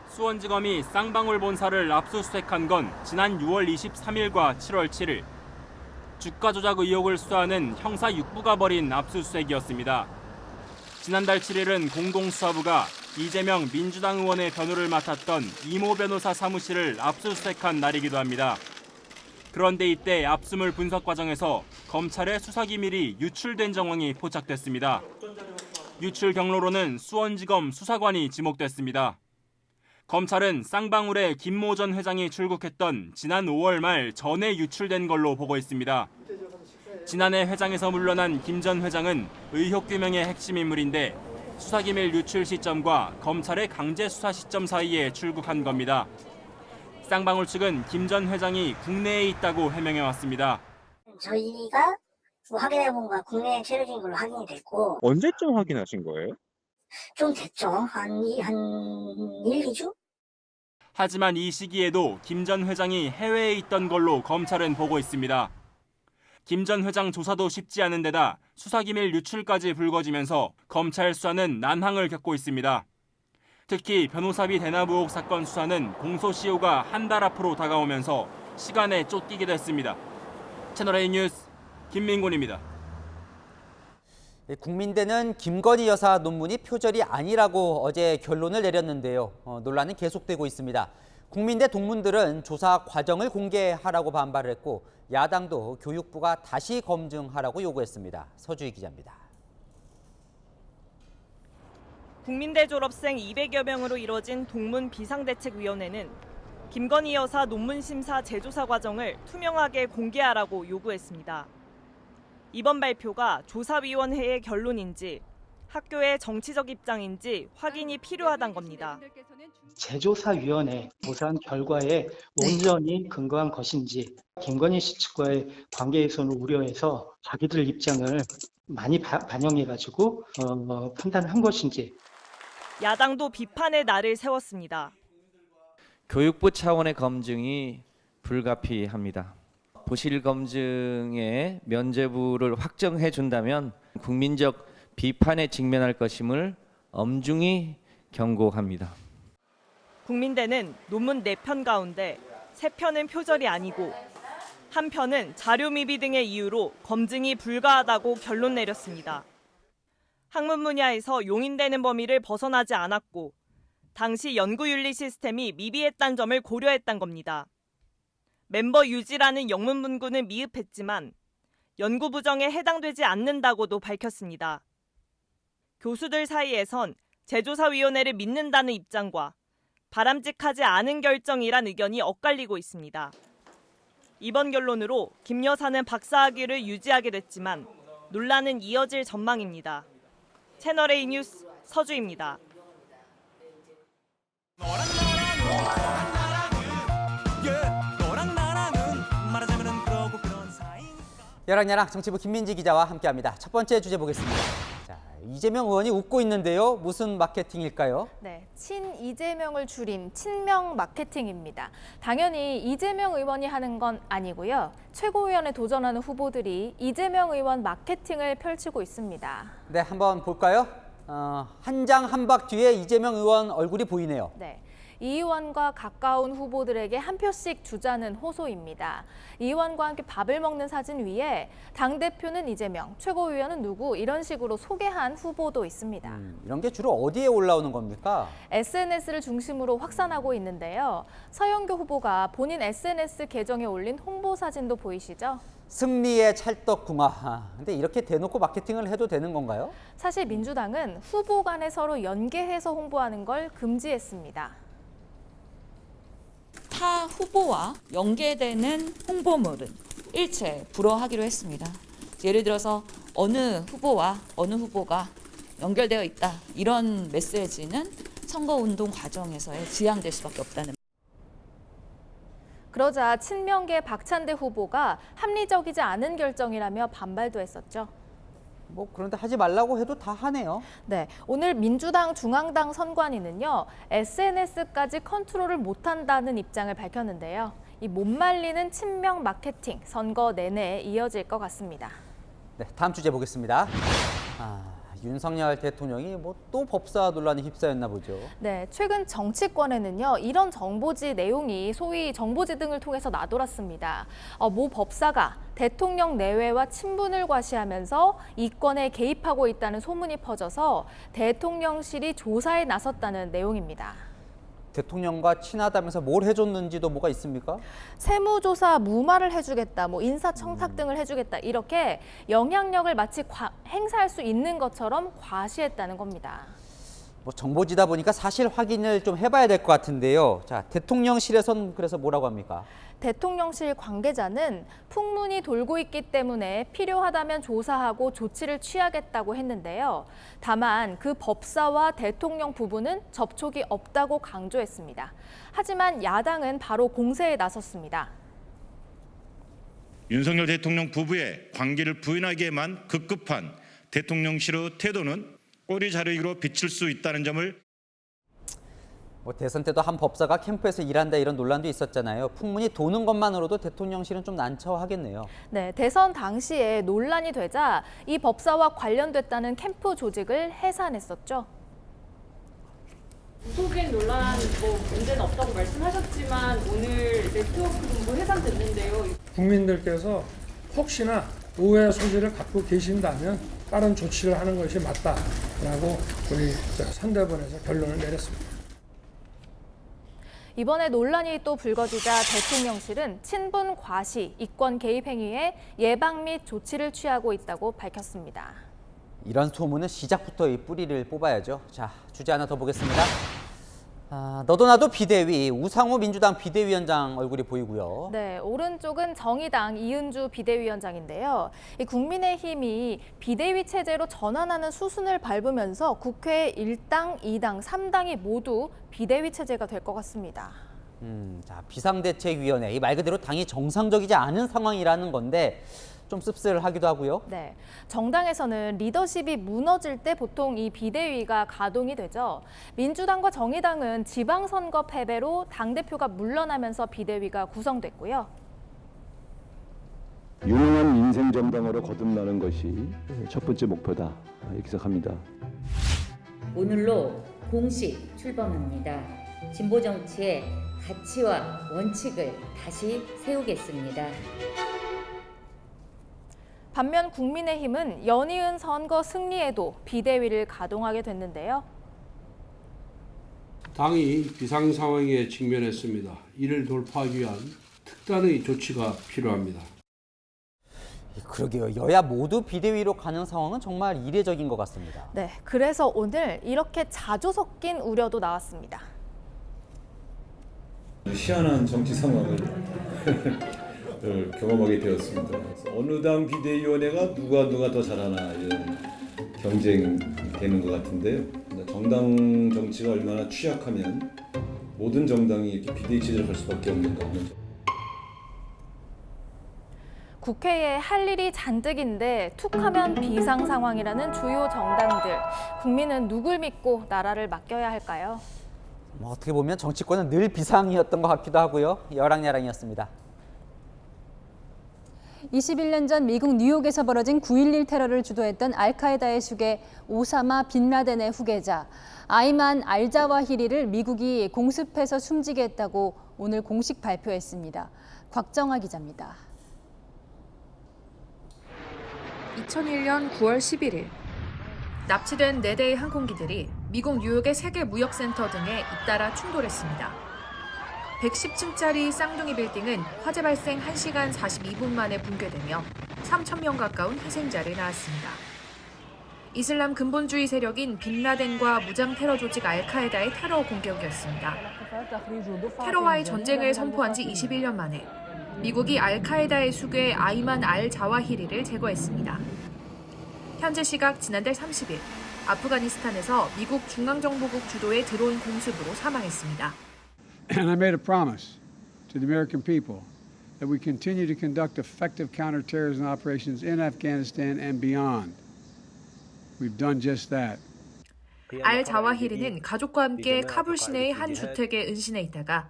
수원지검이 쌍방울 본사를 압수수색한 건 지난 6월 23일과 7월 7일. 주가 조작 의혹을 수사하는 형사 6부가 벌인 압수수색이었습니다. 지난달 7일은 공동수사부가 이재명 민주당 의원의 변호를 맡았던 이모 변호사 사무실을 압수수색한 날이기도 합니다. 그런데 이때 압수물 분석 과정에서 검찰의 수사기밀이 유출된 정황이 포착됐습니다. 유출 경로로는 수원지검 수사관이 지목됐습니다. 검찰은 쌍방울의 김모 전 회장이 출국했던 지난 5월 말 전에 유출된 걸로 보고 있습니다. 지난해 회장에서 물러난 김 전 회장은 의혹 규명의 핵심 인물인데 수사기밀 유출 시점과 검찰의 강제 수사 시점 사이에 출국한 겁니다. 쌍방울 측은 김 전 회장이 국내에 있다고 해명해왔습니다. 저희가 확인해본 건 국내에 체류진 걸로 확인이 됐고. 언제쯤 확인하신 거예요? 좀 됐죠. 한 1, 2주? 하지만 이 시기에도 김 전 회장이 해외에 있던 걸로 검찰은 보고 있습니다. 김 전 회장 조사도 쉽지 않은 데다 수사기밀 유출까지 불거지면서 검찰 수사는 난항을 겪고 있습니다. 특히 변호사비 대납 의혹 사건 수사는 공소시효가 한 달 앞으로 다가오면서 시간에 쫓기게 됐습니다. 채널A 뉴스 김민곤입니다. 국민대는 김건희 여사 논문이 표절이 아니라고 어제 결론을 내렸는데요. 논란은 계속되고 있습니다. 국민대 동문들은 조사 과정을 공개하라고 반발을 했고 야당도 교육부가 다시 검증하라고 요구했습니다. 서주희 기자입니다. 국민대 졸업생 200여 명으로 이뤄진 동문 비상대책위원회는 김건희 여사 논문 심사 재조사 과정을 투명하게 공개하라고 요구했습니다. 이번 발표가 조사위원회의 결론인지 학교의 정치적 입장인지 확인이 필요하단 겁니다. 재조사위원회 조사한 결과에 온전히 근거한 것인지 김건희 씨 측과의 관계에서는 우려해서 자기들 입장을 많이 반영해가지고 판단한 것인지. 야당도 비판의 날을 세웠습니다. 교육부 차원의 검증이 불가피합니다. 부실 검증의 면죄부를 확정해 준다면 국민적 비판에 직면할 것임을 엄중히 경고합니다. 국민대는 논문 4편 가운데 3편은 표절이 아니고 한 편은 자료 미비 등의 이유로 검증이 불가하다고 결론 내렸습니다. 학문 분야에서 용인되는 범위를 벗어나지 않았고 당시 연구윤리 시스템이 미비했다는 점을 고려했단 겁니다. 멤버 유지라는 영문 문구는 미흡했지만 연구 부정에 해당되지 않는다고도 밝혔습니다. 교수들 사이에선 재조사위원회를 믿는다는 입장과 바람직하지 않은 결정이란 의견이 엇갈리고 있습니다. 이번 결론으로 김 여사는 박사학위를 유지하게 됐지만 논란은 이어질 전망입니다. 채널A 뉴스 서주입니다. 야랑야랑 정치부 김민지 기자와 함께합니다. 첫 번째 주제 보겠습니다. 자, 이재명 의원이 웃고 있는데요. 무슨 마케팅일까요? 네, 친이재명을 줄인 친명 마케팅입니다. 당연히 이재명 의원이 하는 건 아니고요. 최고위원에 도전하는 후보들이 이재명 의원 마케팅을 펼치고 있습니다. 네, 한번 볼까요? 한 장 한 박 뒤에 이재명 의원 얼굴이 보이네요. 네. 이 의원과 가까운 후보들에게 한 표씩 주자는 호소입니다. 이 의원과 함께 밥을 먹는 사진 위에 당대표는 이재명, 최고위원은 누구 이런 식으로 소개한 후보도 있습니다. 이런 게 주로 어디에 올라오는 겁니까? SNS를 중심으로 확산하고 있는데요. 서영교 후보가 본인 SNS 계정에 올린 홍보 사진도 보이시죠? 승리의 찰떡궁합. 근데 이렇게 대놓고 마케팅을 해도 되는 건가요? 사실 민주당은 후보 간에 서로 연계해서 홍보하는 걸 금지했습니다. 타 후보와 연계되는 홍보물은 일체 불허하기로 했습니다. 예를 들어서 어느 후보와 어느 후보가 연결되어 있다 이런 메시지는 선거운동 과정에서의 지양될 수밖에 없다는. 그러자 친명계 박찬대 후보가 합리적이지 않은 결정이라며 반발도 했었죠. 그런데 하지 말라고 해도 다 하네요. 네, 오늘 민주당 중앙당 선관위는요, SNS까지 컨트롤을 못한다는 입장을 밝혔는데요. 이 못 말리는 친명 마케팅 선거 내내 이어질 것 같습니다. 네, 다음 주제 보겠습니다. 윤석열 대통령이 또 법사 논란에 휩싸였나 보죠. 네, 최근 정치권에는요, 이런 정보지 내용이 소위 정보지 등을 통해서 나돌았습니다. 모 법사가 대통령 내외와 친분을 과시하면서 이권에 개입하고 있다는 소문이 퍼져서 대통령실이 조사에 나섰다는 내용입니다. 대통령과 친하다면서 뭘 해줬는지도 뭐가 있습니까? 세무조사 무마를 해주겠다, 인사청탁 등을 해주겠다 이렇게 영향력을 마치 행사할 수 있는 것처럼 과시했다는 겁니다. 정보지다 보니까 사실 확인을 좀 해봐야 될 것 같은데요. 자, 대통령실에선 그래서 뭐라고 합니까? 대통령실 관계자는 풍문이 돌고 있기 때문에 필요하다면 조사하고 조치를 취하겠다고 했는데요. 다만 그 법사와 대통령 부부는 접촉이 없다고 강조했습니다. 하지만 야당은 바로 공세에 나섰습니다. 윤석열 대통령 부부의 관계를 부인하기에만 급급한 대통령실의 태도는 꼬리 자르기로 비칠 수 있다는 점을 대선 때도 한 법사가 캠프에서 일한다 이런 논란도 있었잖아요. 풍문이 도는 것만으로도 대통령실은 좀 난처하겠네요. 네, 대선 당시에 논란이 되자 이 법사와 관련됐다는 캠프 조직을 해산했었죠. 무속인 논란 문제는 없다고 말씀하셨지만 오늘 네트워크 본부 해산됐는데요. 국민들께서 혹시나 오해 소지를 갖고 계신다면 빠른 조치를 하는 것이 맞다라고 우리 선대본에서 결론을 내렸습니다. 이번에 논란이 또 불거지자 대통령실은 친분 과시, 이권 개입 행위에 예방 및 조치를 취하고 있다고 밝혔습니다. 이런 소문은 시작부터 이 뿌리를 뽑아야죠. 자, 주제 하나 더 보겠습니다. 너도 나도 비대위, 우상호 민주당 비대위원장 얼굴이 보이고요. 네, 오른쪽은 정의당 이은주 비대위원장인데요. 이 국민의힘이 비대위 체제로 전환하는 수순을 밟으면서 국회 1당, 2당, 3당이 모두 비대위 체제가 될 것 같습니다. 자, 비상대책위원회, 이 말 그대로 당이 정상적이지 않은 상황이라는 건데 좀 씁쓸하기도 하고요. 네, 정당에서는 리더십이 무너질 때 보통 이 비대위가 가동이 되죠. 민주당과 정의당은 지방선거 패배로 당대표가 물러나면서 비대위가 구성됐고요. 유능한 인생 정당으로 거듭나는 것이 첫 번째 목표다 이렇게 생각합니다. 오늘로 공식 출범합니다. 진보 정치의 가치와 원칙을 다시 세우겠습니다. 반면 국민의힘은 연이은 선거 승리에도 비대위를 가동하게 됐는데요. 당이 비상 상황에 직면했습니다. 이를 돌파하기 위한 특단의 조치가 필요합니다. 그러게요. 여야 모두 비대위로 가는 상황은 정말 이례적인 것 같습니다. 네, 그래서 오늘 이렇게 자주 섞인 우려도 나왔습니다. 희한한 정치 상황을 경험하게 되었습니다. 그래서 어느 당 비대위원회가 누가 더 잘하나 이런 경쟁이 되는 것 같은데요. 정당 정치가 얼마나 취약하면 모든 정당이 이렇게 비대위 체제를 갈 수밖에 없는가 하는 점. 국회에 할 일이 잔뜩인데 툭하면 비상 상황이라는 주요 정당들. 국민은 누굴 믿고 나라를 맡겨야 할까요? 어떻게 보면 정치권은 늘 비상이었던 것 같기도 하고요. 여랑야랑이었습니다. 21년 전 미국 뉴욕에서 벌어진 9.11 테러를 주도했던 알카에다의 수계 오사마 빈 라덴의 후계자 아이만 알자와히리를 미국이 공습해서 숨지게 했다고 오늘 공식 발표했습니다. 곽정아 기자입니다. 2001년 9월 11일 납치된 4대의 항공기들이 미국 뉴욕의 세계무역센터 등에 잇따라 충돌했습니다. 110층짜리 쌍둥이 빌딩은 화재 발생 1시간 42분 만에 붕괴되며 3,000명 가까운 희생자를 낳았습니다. 이슬람 근본주의 세력인 빈라덴과 무장 테러 조직 알카에다의 테러 공격이었습니다. 테러와의 전쟁을 선포한 지 21년 만에 미국이 알카에다의 수괴 아이만 알 자와히리를 제거했습니다. 현재 시각 지난달 30일 아프가니스탄에서 미국 중앙정보국 주도의 드론 공습으로 사망했습니다. And I made a promise to the American people that we continue to conduct effective counterterrorism operations in Afghanistan and beyond. We've done just that. 알 자와히리는 가족과 함께 카불 시내의 한 주택에 은신해 있다가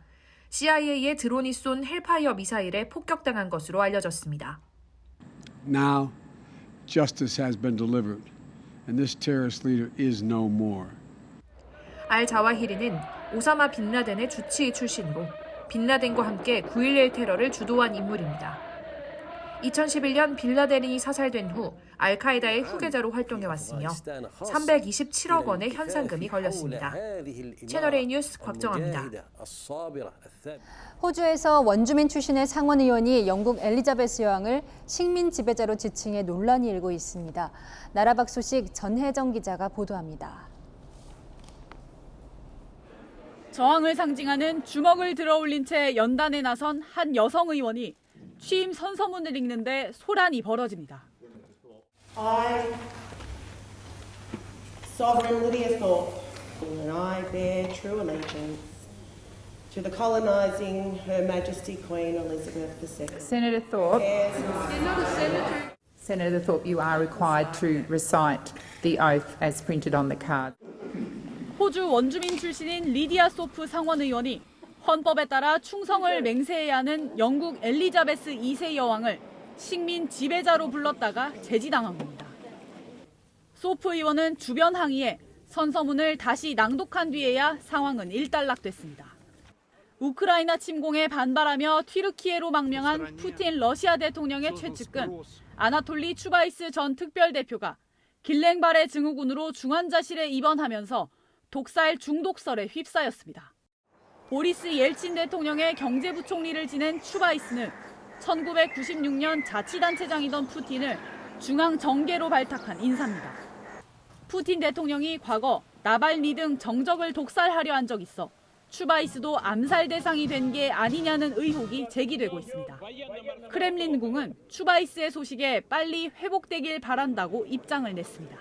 CIA의 드론이 쏜 헬파이어 미사일에 폭격당한 것으로 알려졌습니다. Now, justice has been delivered, and this terrorist leader is no more. 알 자와히리는 오사마 빈 라덴의 주치의 출신으로 빈 라덴과 함께 9.11 테러를 주도한 인물입니다. 2011년 빈 라덴이 사살된 후 알카에다의 후계자로 활동해왔으며 327억 원의 현상금이 걸렸습니다. 채널A 뉴스 곽정아입니다. 호주에서 원주민 출신의 상원 의원이 영국 엘리자베스 여왕을 식민 지배자로 지칭해 논란이 일고 있습니다. 나라 밖 소식 전혜정 기자가 보도합니다. 저항을 상징하는 주먹을 들어올린 채 연단에 나선 한 여성 의원이 취임 선서문을 읽는데 소란이 벌어집니다. I, Sovereign Lydia Thorpe, and I bear true allegiance to the colonising Her Majesty Queen Elizabeth II. Senator Thorpe. Senator Thorpe, you are required to recite the oath as printed on the card. 호주 원주민 출신인 리디아 소프 상원 의원이 헌법에 따라 충성을 맹세해야 하는 영국 엘리자베스 2세 여왕을 식민 지배자로 불렀다가 제지당한 겁니다. 소프 의원은 주변 항의에 선서문을 다시 낭독한 뒤에야 상황은 일단락됐습니다. 우크라이나 침공에 반발하며 튀르키예로 망명한 푸틴 러시아 대통령의 최측근 아나톨리 추바이스 전 특별대표가 길랭발의 증후군으로 중환자실에 입원하면서 독살 중독설에 휩싸였습니다. 보리스 옐친 대통령의 경제부총리를 지낸 추바이스는 1996년 자치단체장이던 푸틴을 중앙정계로 발탁한 인사입니다. 푸틴 대통령이 과거 나발니 등 정적을 독살하려 한 적 있어 추바이스도 암살 대상이 된 게 아니냐는 의혹이 제기되고 있습니다. 크렘린궁은 추바이스의 소식에 빨리 회복되길 바란다고 입장을 냈습니다.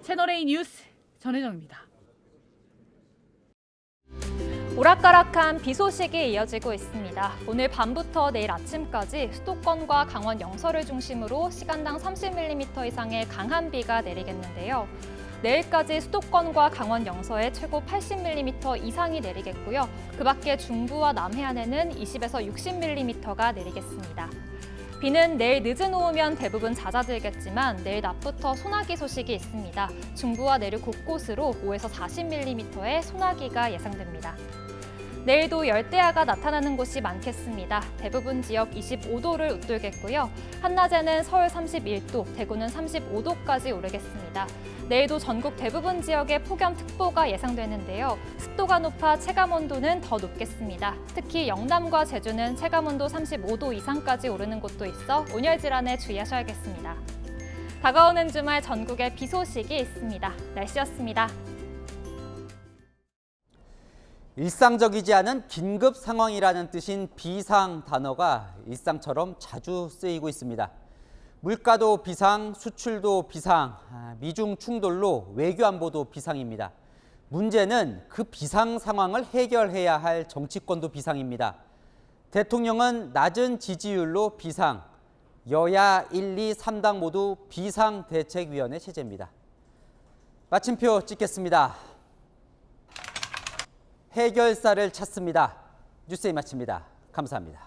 채널A 뉴스 전혜정입니다. 오락가락한 비 소식이 이어지고 있습니다. 오늘 밤부터 내일 아침까지 수도권과 강원 영서를 중심으로 시간당 30mm 이상의 강한 비가 내리겠는데요. 내일까지 수도권과 강원 영서에 최고 80mm 이상이 내리겠고요. 그 밖에 중부와 남해안에는 20에서 60mm가 내리겠습니다. 비는 내일 늦은 오후면 대부분 잦아들겠지만 내일 낮부터 소나기 소식이 있습니다. 중부와 내륙 곳곳으로 5에서 40mm의 소나기가 예상됩니다. 내일도 열대야가 나타나는 곳이 많겠습니다. 대부분 지역 25도를 웃돌겠고요. 한낮에는 서울 31도, 대구는 35도까지 오르겠습니다. 내일도 전국 대부분 지역에 폭염특보가 예상되는데요. 습도가 높아 체감온도는 더 높겠습니다. 특히 영남과 제주는 체감온도 35도 이상까지 오르는 곳도 있어 온열 질환에 주의하셔야겠습니다. 다가오는 주말 전국에 비 소식이 있습니다. 날씨였습니다. 일상적이지 않은 긴급 상황이라는 뜻인 비상 단어가 일상처럼 자주 쓰이고 있습니다. 물가도 비상, 수출도 비상, 미중 충돌로 외교 안보도 비상입니다. 문제는 그 비상 상황을 해결해야 할 정치권도 비상입니다. 대통령은 낮은 지지율로 비상, 여야 1, 2, 3당 모두 비상대책위원회 체제입니다. 마침표 찍겠습니다. 해결사를 찾습니다. 뉴스에 마칩니다. 감사합니다.